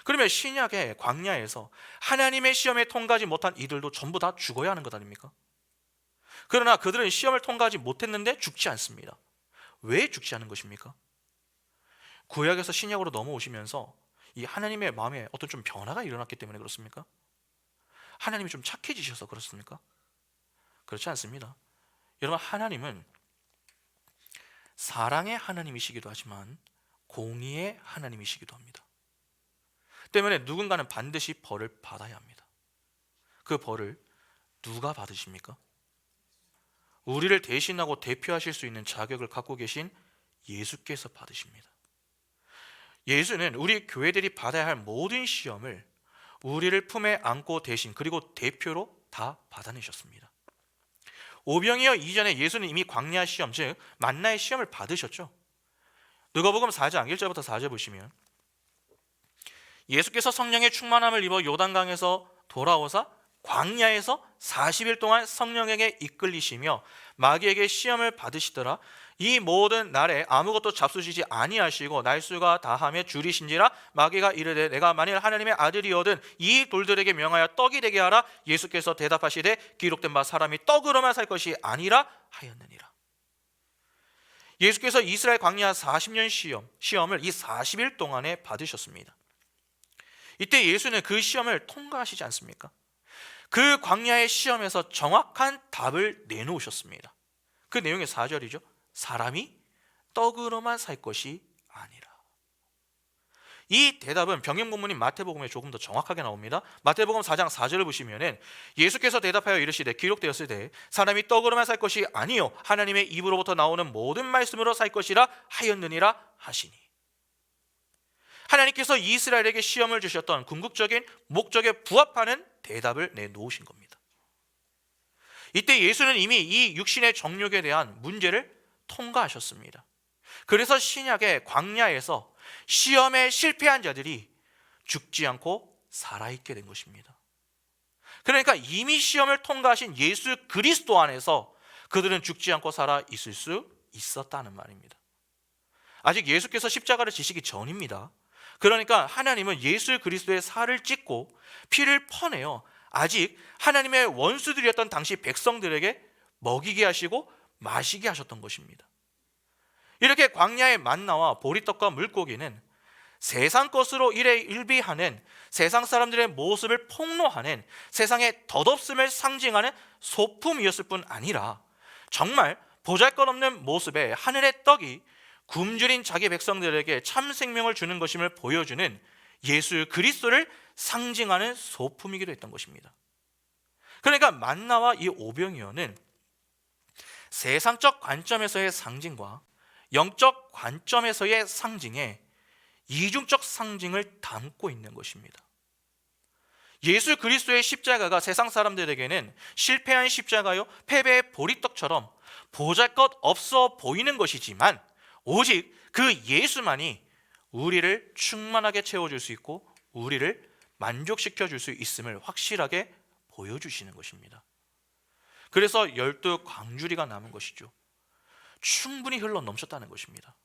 그러면 신약의 광야에서 하나님의 시험에 통과하지 못한 이들도 전부 다 죽어야 하는 것 아닙니까? 그러나 그들은 시험을 통과하지 못했는데 죽지 않습니다. 왜 죽지 않은 것입니까? 구약에서 신약으로 넘어오시면서 이 하나님의 마음에 어떤 좀 변화가 일어났기 때문에 그렇습니까? 하나님이 좀 착해지셔서 그렇습니까? 그렇지 않습니다. 여러분, 하나님은 사랑의 하나님이시기도 하지만 공의의 하나님이시기도 합니다. 때문에 누군가는 반드시 벌을 받아야 합니다. 그 벌을 누가 받으십니까? 우리를 대신하고 대표하실 수 있는 자격을 갖고 계신 예수께서 받으십니다. 예수는 우리 교회들이 받아야 할 모든 시험을 우리를 품에 안고 대신, 그리고 대표로 다 받아내셨습니다. 오병이어 이전에 예수는 이미 광야 시험, 즉 만나의 시험을 받으셨죠. 누가복음 4장 1절부터 4절 보시면 예수께서 성령의 충만함을 입어 요단강에서 돌아오사 광야에서 40일 동안 성령에게 이끌리시며 마귀에게 시험을 받으시더라. 이 모든 날에 아무것도 잡수시지 아니하시고 날수가 다함에 줄이신지라. 마귀가 이르되 내가 만일 하나님의 아들이거든 이 돌들에게 명하여 떡이 되게 하라. 예수께서 대답하시되 기록된 바 사람이 떡으로만 살 것이 아니라 하였느니라. 예수께서 이스라엘 광야 40년 시험을 이 40일 동안에 받으셨습니다. 이때 예수는 그 시험을 통과하시지 않습니까? 그 광야의 시험에서 정확한 답을 내놓으셨습니다. 그 내용이 4절이죠. 사람이 떡으로만 살 것이 아니라. 이 대답은 병행 본문인 마태복음에 조금 더 정확하게 나옵니다. 마태복음 4장 4절을 보시면은 예수께서 대답하여 이르시되 기록되었을 때 사람이 떡으로만 살 것이 아니요 하나님의 입으로부터 나오는 모든 말씀으로 살 것이라 하였느니라 하시니. 하나님께서 이스라엘에게 시험을 주셨던 궁극적인 목적에 부합하는 대답을 내놓으신 겁니다. 이때 예수는 이미 이 육신의 정욕에 대한 문제를 통과하셨습니다. 그래서 신약의 광야에서 시험에 실패한 자들이 죽지 않고 살아있게 된 것입니다. 그러니까 이미 시험을 통과하신 예수 그리스도 안에서 그들은 죽지 않고 살아 있을 수 있었다는 말입니다. 아직 예수께서 십자가를 지시기 전입니다. 그러니까 하나님은 예수 그리스도의 살을 찢고 피를 퍼내어 아직 하나님의 원수들이었던 당시 백성들에게 먹이게 하시고 마시게 하셨던 것입니다. 이렇게 광야의 만나와 보리떡과 물고기는 세상 것으로 일비하는 세상 사람들의 모습을 폭로하는 세상의 덧없음을 상징하는 소품이었을 뿐 아니라 정말 보잘것없는 모습에 하늘의 떡이 굶주린 자기 백성들에게 참 생명을 주는 것임을 보여주는 예수 그리스도를 상징하는 소품이기도 했던 것입니다. 그러니까 만나와 이 오병이어는 세상적 관점에서의 상징과 영적 관점에서의 상징에 이중적 상징을 담고 있는 것입니다. 예수 그리스도의 십자가가 세상 사람들에게는 실패한 십자가요, 패배의 보리떡처럼 보잘것 없어 보이는 것이지만 오직 그 예수만이 우리를 충만하게 채워줄 수 있고 우리를 만족시켜 줄 수 있음을 확실하게 보여주시는 것입니다. 그래서 12광주리가 남은 것이죠. 충분히 흘러 넘쳤다는 것입니다.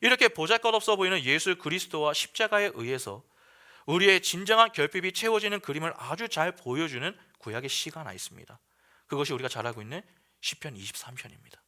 이렇게 보잘것없어 보이는 예수 그리스도와 십자가에 의해서 우리의 진정한 결핍이 채워지는 그림을 아주 잘 보여주는 구약의 시가 하나 있습니다. 그것이 우리가 잘 알고 있는 시편 23편입니다.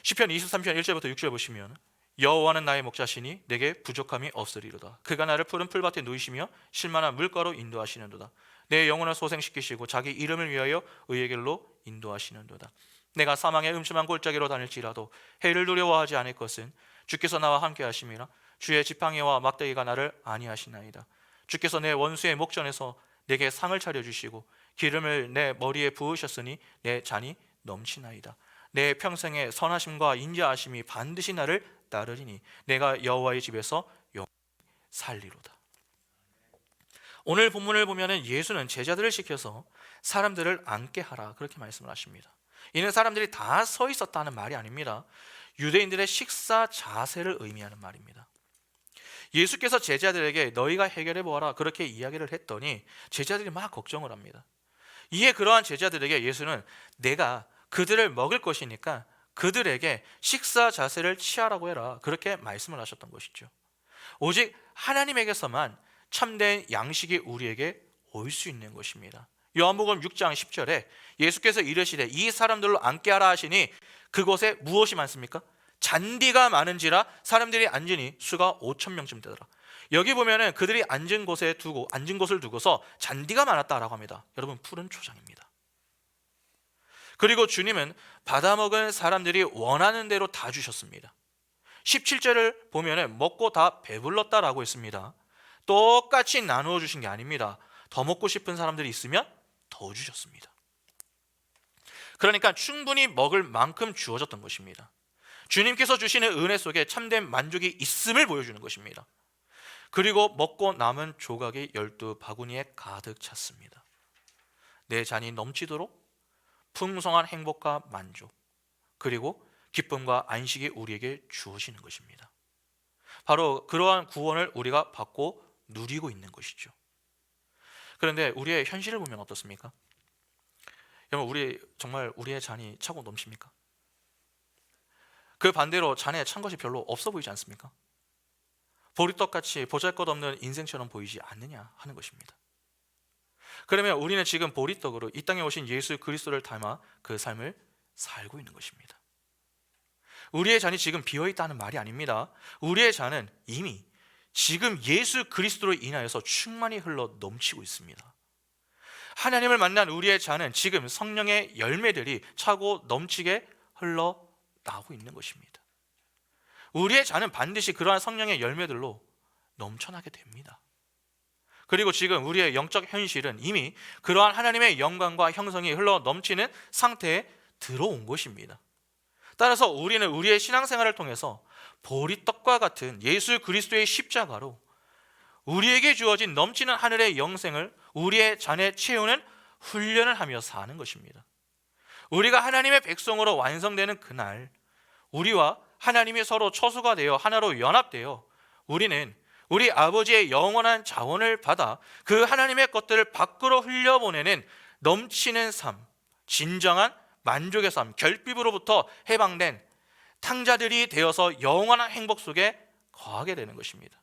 시편 23편 1절부터 6절 보시면 여호와는 나의 목자시니 내게 부족함이 없으리로다. 그가 나를 푸른 풀밭에 누이시며 실만한 물가로 인도하시는도다. 내 영혼을 소생시키시고 자기 이름을 위하여 의의 길로 인도하시는도다. 내가 사망의 음침한 골짜기로 다닐지라도 해를 두려워하지 않을 것은 주께서 나와 함께 하심이라. 주의 지팡이와 막대기가 나를 안위하시나이다. 주께서 내 원수의 목전에서 내게 상을 차려주시고 기름을 내 머리에 부으셨으니 내 잔이 넘치나이다. 내 평생의 선하심과 인자하심이 반드시 나를 따르리니 내가 여호와의 집에서 영원히 살리로다. 오늘 본문을 보면 예수는 제자들을 시켜서 사람들을 앉게 하라 그렇게 말씀을 하십니다. 이는 사람들이 다 서 있었다는 말이 아닙니다. 유대인들의 식사 자세를 의미하는 말입니다. 예수께서 제자들에게 너희가 해결해 보아라 그렇게 이야기를 했더니 제자들이 막 걱정을 합니다. 이에 그러한 제자들에게 예수는 내가 그들을 먹을 것이니까 그들에게 식사 자세를 취하라고 해라 그렇게 말씀을 하셨던 것이죠. 오직 하나님에게서만 참된 양식이 우리에게 올 수 있는 것입니다. 요한복음 6장 10절에 예수께서 이르시되 이 사람들로 앉게 하라 하시니 그곳에 무엇이 많습니까? 잔디가 많은지라 사람들이 앉으니 수가 5,000명쯤 되더라. 여기 보면은 그들이 앉은 곳을 두고서 잔디가 많았다라고 합니다. 여러분 푸른 초장입니다. 그리고 주님은 받아먹은 사람들이 원하는 대로 다 주셨습니다. 17절을 보면은 먹고 다 배불렀다라고 했습니다. 똑같이 나누어 주신 게 아닙니다. 더 먹고 싶은 사람들이 있으면 더 주셨습니다. 그러니까 충분히 먹을 만큼 주어졌던 것입니다. 주님께서 주시는 은혜 속에 참된 만족이 있음을 보여주는 것입니다. 그리고 먹고 남은 조각이 12바구니에 가득 찼습니다. 내 잔이 넘치도록 풍성한 행복과 만족 그리고 기쁨과 안식이 우리에게 주어지는 것입니다. 바로 그러한 구원을 우리가 받고 누리고 있는 것이죠. 그런데 우리의 현실을 보면 어떻습니까? 여러분 정말 우리의 잔이 차고 넘칩니까? 그 반대로 잔에 찬 것이 별로 없어 보이지 않습니까? 보리떡같이 보잘것없는 인생처럼 보이지 않느냐 하는 것입니다. 그러면 우리는 지금 보리떡으로 이 땅에 오신 예수 그리스도를 닮아 그 삶을 살고 있는 것입니다. 우리의 잔이 지금 비어있다는 말이 아닙니다. 우리의 잔은 이미 지금 예수 그리스도로 인하여서 충만히 흘러 넘치고 있습니다. 하나님을 만난 우리의 잔은 지금 성령의 열매들이 차고 넘치게 흘러 나오고 있는 것입니다. 우리의 잔은 반드시 그러한 성령의 열매들로 넘쳐나게 됩니다. 그리고 지금 우리의 영적 현실은 이미 그러한 하나님의 영광과 형성이 흘러 넘치는 상태에 들어온 것입니다. 따라서 우리는 우리의 신앙생활을 통해서 보리떡과 같은 예수 그리스도의 십자가로 우리에게 주어진 넘치는 하늘의 영생을 우리의 잔에 채우는 훈련을 하며 사는 것입니다. 우리가 하나님의 백성으로 완성되는 그날 우리와 하나님이 서로 처소가 되어 하나로 연합되어 우리는 우리 아버지의 영원한 자원을 받아 그 하나님의 것들을 밖으로 흘려보내는 넘치는 삶, 진정한 만족의 삶, 결핍으로부터 해방된 탕자들이 되어서 영원한 행복 속에 거하게 되는 것입니다.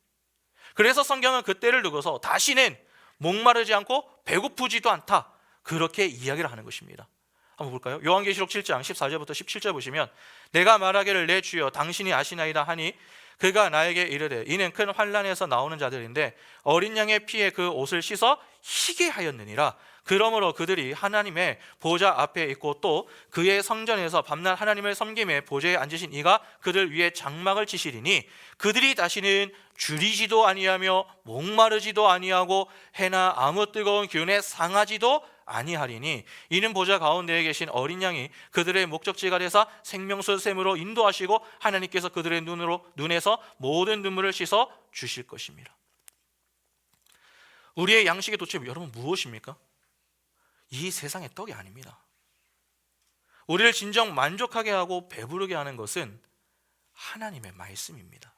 그래서 성경은 그때를 두고서 다시는 목마르지 않고 배고프지도 않다 그렇게 이야기를 하는 것입니다. 한번 볼까요? 요한계시록 7장 14절부터 17절 보시면 내가 말하기를 내 주여 당신이 아시나이다 하니 그가 나에게 이르되 이는 큰 환난에서 나오는 자들인데 어린 양의 피에 그 옷을 씻어 희게 하였느니라. 그러므로 그들이 하나님의 보좌 앞에 있고 또 그의 성전에서 밤낮 하나님을 섬김에 보좌에 앉으신 이가 그들 위에 장막을 치시리니 그들이 다시는 줄이지도 아니하며 목마르지도 아니하고 해나 아무 뜨거운 기운에 상하지도 아니하리니 이는 보좌 가운데에 계신 어린 양이 그들의 목적지가 되사 생명수 샘으로 인도하시고 하나님께서 그들의 눈에서 모든 눈물을 씻어 주실 것입니다. 우리의 양식의 도체 여러분 무엇입니까? 이 세상의 떡이 아닙니다. 우리를 진정 만족하게 하고 배부르게 하는 것은 하나님의 말씀입니다.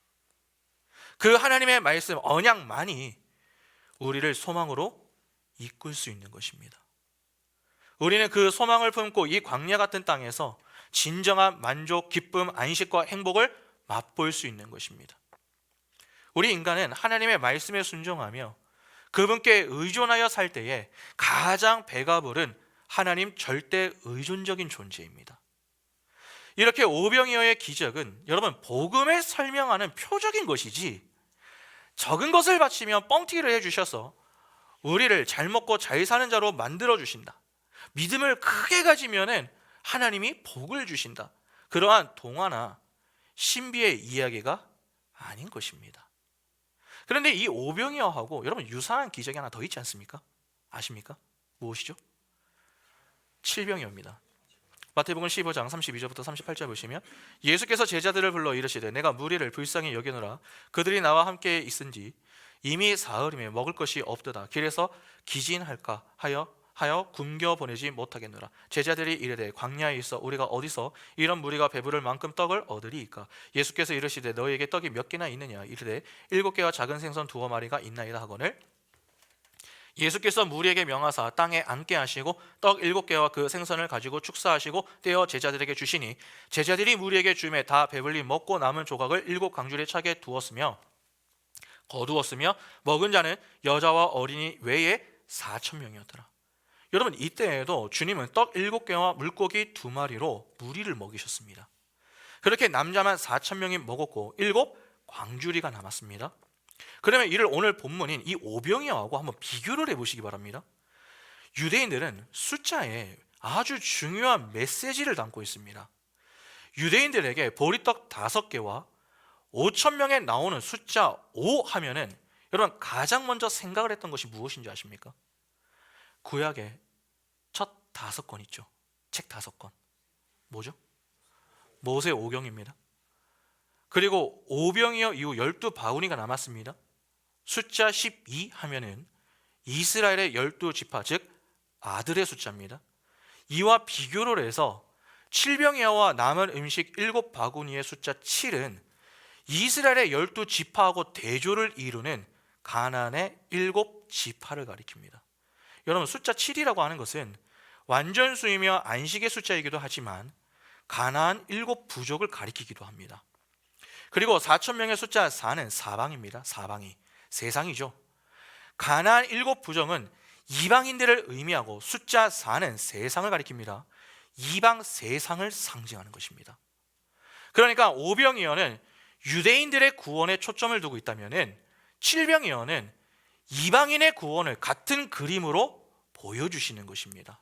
그 하나님의 말씀 언약만이 우리를 소망으로 이끌 수 있는 것입니다. 우리는 그 소망을 품고 이 광야 같은 땅에서 진정한 만족, 기쁨, 안식과 행복을 맛볼 수 있는 것입니다. 우리 인간은 하나님의 말씀에 순종하며 그분께 의존하여 살 때에 가장 배가 부른 하나님 절대 의존적인 존재입니다. 이렇게 오병이어의 기적은 여러분 복음을 설명하는 표적인 것이지 적은 것을 바치면 뻥튀기를 해주셔서 우리를 잘 먹고 잘 사는 자로 만들어 주신다, 믿음을 크게 가지면 하나님이 복을 주신다, 그러한 동화나 신비의 이야기가 아닌 것입니다. 그런데 이 오병이어하고 여러분 유사한 기적이 하나 더 있지 않습니까? 아십니까? 무엇이죠? 칠병이어입니다. 마태복음 15장 32절부터 38절 보시면 예수께서 제자들을 불러 이르시되 내가 무리를 불쌍히 여기노라. 그들이 나와 함께 있은지 이미 사흘이며 먹을 것이 없도다. 길에서 기진할까 하여 굶겨 보내지 못하겠노라. 제자들이 이르되 광야에 있어 우리가 어디서 이런 무리가 배부를 만큼 떡을 얻으리이까? 예수께서 이르시되 너희에게 떡이 몇 개나 있느냐? 이르되 7개와 작은 생선 2마리가 있나이다 하거늘 예수께서 무리에게 명하사 땅에 앉게 하시고 떡 7개와 그 생선을 가지고 축사하시고 떼어 제자들에게 주시니 제자들이 무리에게 주매 다 배불리 먹고 남은 조각을 7강줄에 차게 두었으며 거두었으며 먹은 자는 여자와 어린이 외에 4,000명이었더라. 여러분 이때에도 주님은 떡 7개와 물고기 2마리로 무리를 먹이셨습니다. 그렇게 남자만 4,000명이 먹었고 7광주리가 남았습니다. 그러면 이를 오늘 본문인 이 오병이어하고 한번 비교를 해보시기 바랍니다. 유대인들은 숫자에 아주 중요한 메시지를 담고 있습니다. 유대인들에게 보리떡 5개와 5,000명에 나오는 숫자 5 하면은 여러분 가장 먼저 생각을 했던 것이 무엇인지 아십니까? 구약의 첫 5권 있죠. 책 5권. 뭐죠? 모세 오경입니다. 그리고 오병이어 이후 12바구니가 남았습니다. 숫자 12 하면은 이스라엘의 12지파 즉 아들의 숫자입니다. 이와 비교를 해서 칠병이어와 남은 음식 7바구니의 숫자 7은 이스라엘의 12지파하고 대조를 이루는 가나안의 7지파를 가리킵니다. 여러분 숫자 7이라고 하는 것은 완전수이며 안식의 숫자이기도 하지만 가나안 7부족을 가리키기도 합니다. 그리고 4,000명의 숫자 4는 사방입니다. 사방이 세상이죠. 가나안 7부족은 이방인들을 의미하고 숫자 4는 세상을 가리킵니다. 이방 세상을 상징하는 것입니다. 그러니까 오병이어는 유대인들의 구원에 초점을 두고 있다면 칠병이어는 이방인의 구원을 같은 그림으로 보여주시는 것입니다.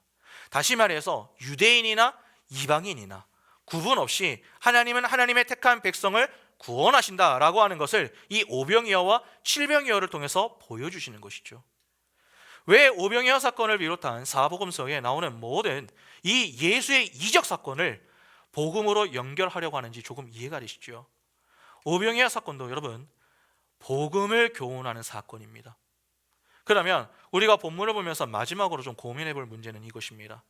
다시 말해서 유대인이나 이방인이나 구분 없이 하나님은 하나님의 택한 백성을 구원하신다라고 하는 것을 이 오병이어와 칠병이어를 통해서 보여주시는 것이죠. 왜 오병이어 사건을 비롯한 사복음서에 나오는 모든 이 예수의 이적 사건을 복음으로 연결하려고 하는지 조금 이해가 되시죠? 오병이어 사건도 여러분 복음을 교훈하는 사건입니다. 그러면 우리가 본문을 보면서 마지막으로 좀 고민해 볼 문제는 이것입니다.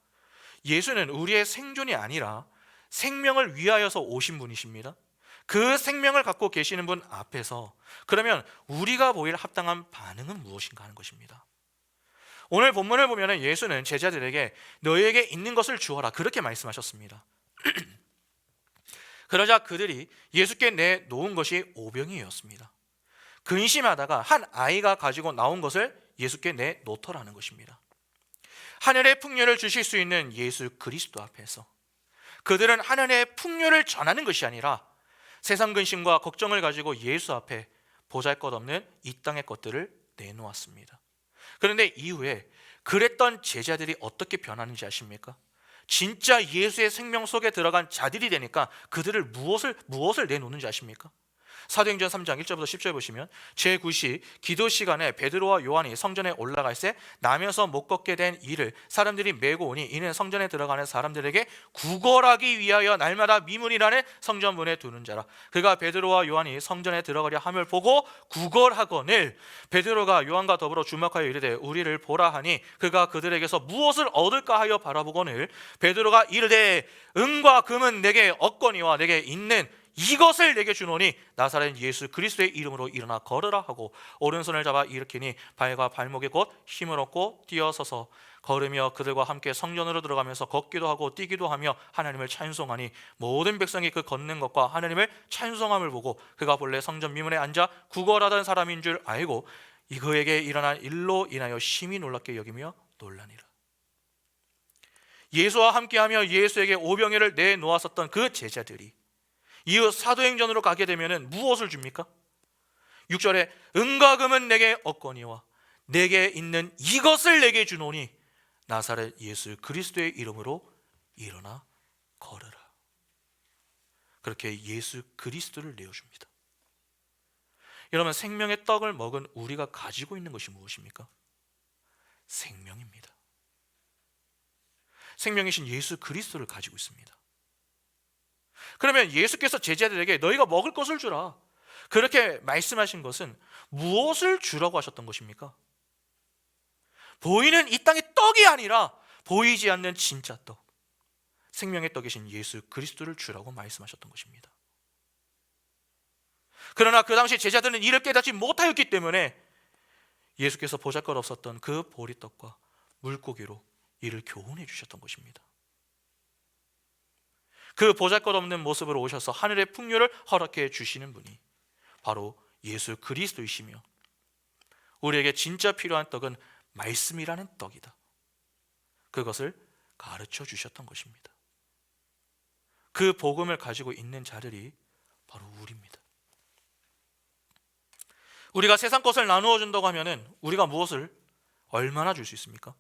예수는 우리의 생존이 아니라 생명을 위하여서 오신 분이십니다. 그 생명을 갖고 계시는 분 앞에서 그러면 우리가 보일 합당한 반응은 무엇인가 하는 것입니다. 오늘 본문을 보면 예수는 제자들에게 너희에게 있는 것을 주어라 그렇게 말씀하셨습니다. 그러자 그들이 예수께 내놓은 것이 오병이었습니다. 근심하다가 한 아이가 가지고 나온 것을 예수께 내놓더라는 것입니다. 하늘의 풍요를 주실 수 있는 예수 그리스도 앞에서 그들은 하늘의 풍요를 전하는 것이 아니라 세상 근심과 걱정을 가지고 예수 앞에 보잘것없는 이 땅의 것들을 내놓았습니다. 그런데 이후에 그랬던 제자들이 어떻게 변하는지 아십니까? 진짜 예수의 생명 속에 들어간 자들이 되니까 그들을 무엇을 내놓는지 아십니까? 사도행전 3장 1절부터 10절 보시면 제9시 기도 시간에 베드로와 요한이 성전에 올라갈 때 나면서 못 걷게 된 이를 사람들이 메고 오니 이는 성전에 들어가는 사람들에게 구걸하기 위하여 날마다 미문이라는 성전문에 두는 자라. 그가 베드로와 요한이 성전에 들어가려 함을 보고 구걸하거늘 베드로가 요한과 더불어 주목하여 이르되 우리를 보라 하니 그가 그들에게서 무엇을 얻을까 하여 바라보거늘 베드로가 이르되 은과 금은 내게 없거니와 내게 있는 이것을 내게 주노니 나사렛 예수 그리스도의 이름으로 일어나 걸으라 하고 오른손을 잡아 일으키니 발과 발목에 곧 힘을 얻고 뛰어서서 걸으며 그들과 함께 성전으로 들어가면서 걷기도 하고 뛰기도 하며 하나님을 찬송하니 모든 백성이 그 걷는 것과 하나님을 찬송함을 보고 그가 본래 성전 미문에 앉아 구걸하던 사람인 줄 알고 그에게 일어난 일로 인하여 심히 놀랍게 여기며 놀라니라. 예수와 함께하며 예수에게 오병이어를 내놓았었던 그 제자들이 이후 사도행전으로 가게 되면 무엇을 줍니까? 6절에 은과 금은 내게 없거니와 내게 있는 이것을 내게 주노니 나사렛 예수 그리스도의 이름으로 일어나 걸으라. 그렇게 예수 그리스도를 내어줍니다. 여러분, 생명의 떡을 먹은 우리가 가지고 있는 것이 무엇입니까? 생명입니다. 생명이신 예수 그리스도를 가지고 있습니다. 그러면 예수께서 제자들에게 너희가 먹을 것을 주라 그렇게 말씀하신 것은 무엇을 주라고 하셨던 것입니까? 보이는 이 땅의 떡이 아니라 보이지 않는 진짜 떡, 생명의 떡이신 예수 그리스도를 주라고 말씀하셨던 것입니다. 그러나 그 당시 제자들은 이를 깨닫지 못하였기 때문에 예수께서 보잘것없었던 그 보리떡과 물고기로 이를 교훈해 주셨던 것입니다. 그 보잘것없는 모습으로 오셔서 하늘의 풍요를 허락해 주시는 분이 바로 예수 그리스도이시며 우리에게 진짜 필요한 떡은 말씀이라는 떡이다. 그것을 가르쳐 주셨던 것입니다. 그 복음을 가지고 있는 자들이 바로 우리입니다. 우리가 세상 것을 나누어 준다고 하면은 우리가 무엇을 얼마나 줄 수 있습니까?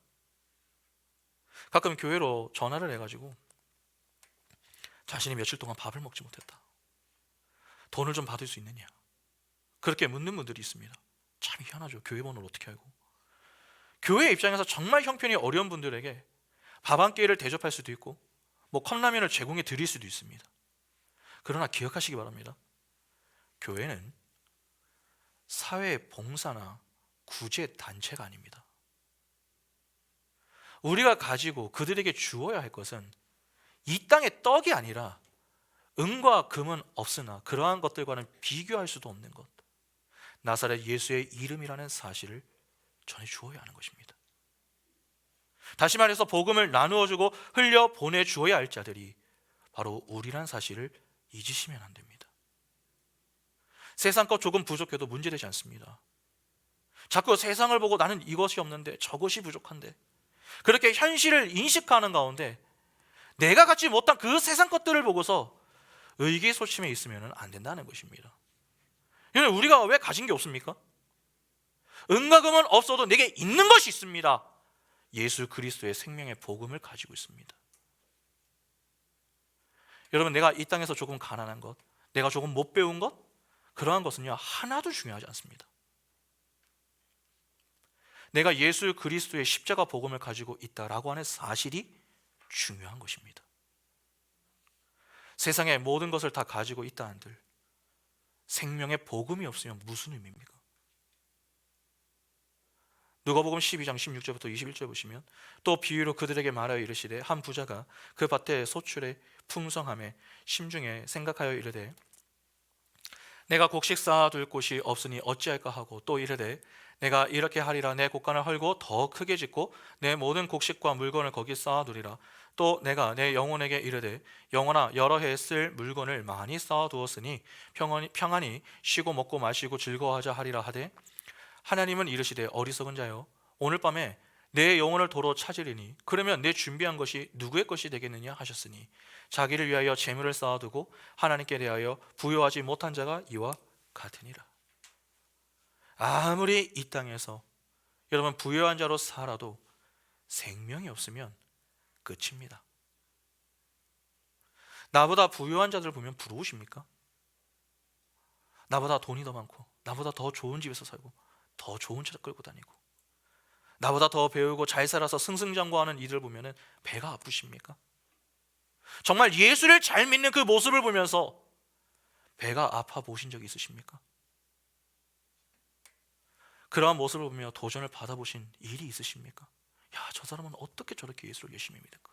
가끔 교회로 전화를 해가지고 자신이 며칠 동안 밥을 먹지 못했다, 돈을 좀 받을 수 있느냐, 그렇게 묻는 분들이 있습니다. 참 희한하죠. 교회 번호를 어떻게 알고. 교회 입장에서 정말 형편이 어려운 분들에게 밥 한 끼를 대접할 수도 있고 컵라면을 제공해 드릴 수도 있습니다. 그러나 기억하시기 바랍니다. 교회는 사회 봉사나 구제 단체가 아닙니다. 우리가 가지고 그들에게 주어야 할 것은 이 땅의 떡이 아니라 은과 금은 없으나 그러한 것들과는 비교할 수도 없는 것, 나사렛 예수의 이름이라는 사실을 전해 주어야 하는 것입니다. 다시 말해서 복음을 나누어주고 흘려 보내주어야 할 자들이 바로 우리란 사실을 잊으시면 안 됩니다. 세상 것 조금 부족해도 문제되지 않습니다. 자꾸 세상을 보고 나는 이것이 없는데 저것이 부족한데 그렇게 현실을 인식하는 가운데 내가 갖지 못한 그 세상 것들을 보고서 의기소침해 있으면 안 된다는 것입니다. 우리가 왜 가진 게 없습니까? 은과 금은 없어도 내게 있는 것이 있습니다. 예수 그리스도의 생명의 복음을 가지고 있습니다. 여러분, 내가 이 땅에서 조금 가난한 것, 내가 조금 못 배운 것, 그러한 것은요 하나도 중요하지 않습니다. 내가 예수 그리스도의 십자가 복음을 가지고 있다라고 하는 사실이 중요한 것입니다. 세상의 모든 것을 다 가지고 있다 한들 생명의 복음이 없으면 무슨 의미입니까? 누가복음 12장 16절부터 21절 보시면 또 비유로 그들에게 말하여 이르시되 한 부자가 그 밭의 소출에 풍성함에 심중에 생각하여 이르되 내가 곡식 쌓아둘 곳이 없으니 어찌할까 하고 또 이르되 내가 이렇게 하리라 내 곡간을 헐고 더 크게 짓고 내 모든 곡식과 물건을 거기 쌓아두리라. 또 내가 내 영혼에게 이르되 영혼아 여러 해 쓸 물건을 많이 쌓아두었으니 평안히 쉬고 먹고 마시고 즐거워하자 하리라 하되 하나님은 이르시되 어리석은 자여 오늘 밤에 내 영혼을 도로 찾으리니 그러면 내 준비한 것이 누구의 것이 되겠느냐 하셨으니 자기를 위하여 재물을 쌓아두고 하나님께 대하여 부여하지 못한 자가 이와 같으니라. 아무리 이 땅에서 여러분, 부유한 자로 살아도 생명이 없으면 끝입니다. 나보다 부유한 자들 보면 부러우십니까? 나보다 돈이 더 많고, 나보다 더 좋은 집에서 살고, 더 좋은 차 끌고 다니고, 나보다 더 배우고 잘 살아서 승승장구하는 이들 보면 배가 아프십니까? 정말 예수를 잘 믿는 그 모습을 보면서 배가 아파 보신 적이 있으십니까? 그러한 모습을 보며 도전을 받아보신 일이 있으십니까? 야, 저 사람은 어떻게 저렇게 예수를 열심히 믿을까?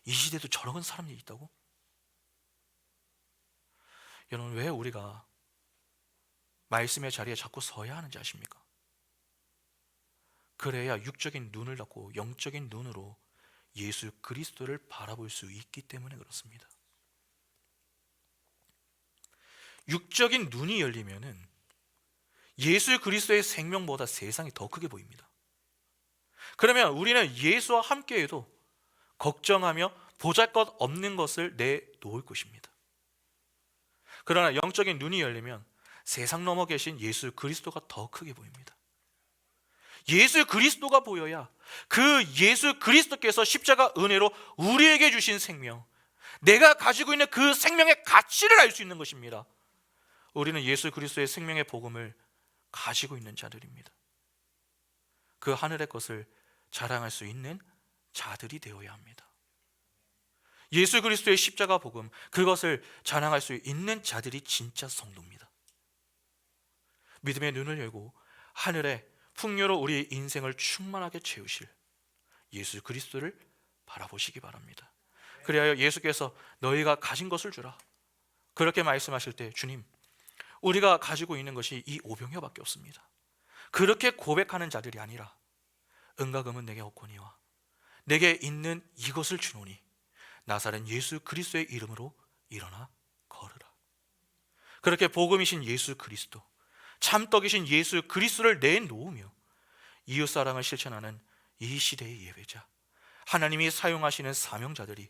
이 시대도 저런 사람이 있다고? 여러분, 왜 우리가 말씀의 자리에 자꾸 서야 하는지 아십니까? 그래야 육적인 눈을 닫고 영적인 눈으로 예수 그리스도를 바라볼 수 있기 때문에 그렇습니다. 육적인 눈이 열리면은 예수 그리스도의 생명보다 세상이 더 크게 보입니다. 그러면 우리는 예수와 함께해도 걱정하며 보잘것없는 것을 내놓을 것입니다. 그러나 영적인 눈이 열리면 세상 넘어 계신 예수 그리스도가 더 크게 보입니다. 예수 그리스도가 보여야 그 예수 그리스도께서 십자가 은혜로 우리에게 주신 생명, 내가 가지고 있는 그 생명의 가치를 알 수 있는 것입니다. 우리는 예수 그리스도의 생명의 복음을 가지고 있는 자들입니다. 그 하늘의 것을 자랑할 수 있는 자들이 되어야 합니다. 예수 그리스도의 십자가 복음, 그것을 자랑할 수 있는 자들이 진짜 성도입니다. 믿음의 눈을 열고 하늘의 풍요로 우리의 인생을 충만하게 채우실 예수 그리스도를 바라보시기 바랍니다. 그리하여 예수께서 너희가 가진 것을 주라, 그렇게 말씀하실 때, 주님, 우리가 가지고 있는 것이 이 오병이어밖에 없습니다. 그렇게 고백하는 자들이 아니라 은과 금은 내게 없거니와 내게 있는 이것을 주노니 나사렛 예수 그리스도의 이름으로 일어나 걸으라. 그렇게 복음이신 예수 그리스도, 참떡이신 예수 그리스도를 내놓으며 이웃사랑을 실천하는 이 시대의 예배자, 하나님이 사용하시는 사명자들이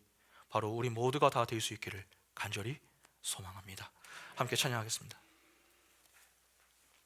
바로 우리 모두가 다 될 수 있기를 간절히 소망합니다. 함께 찬양하겠습니다.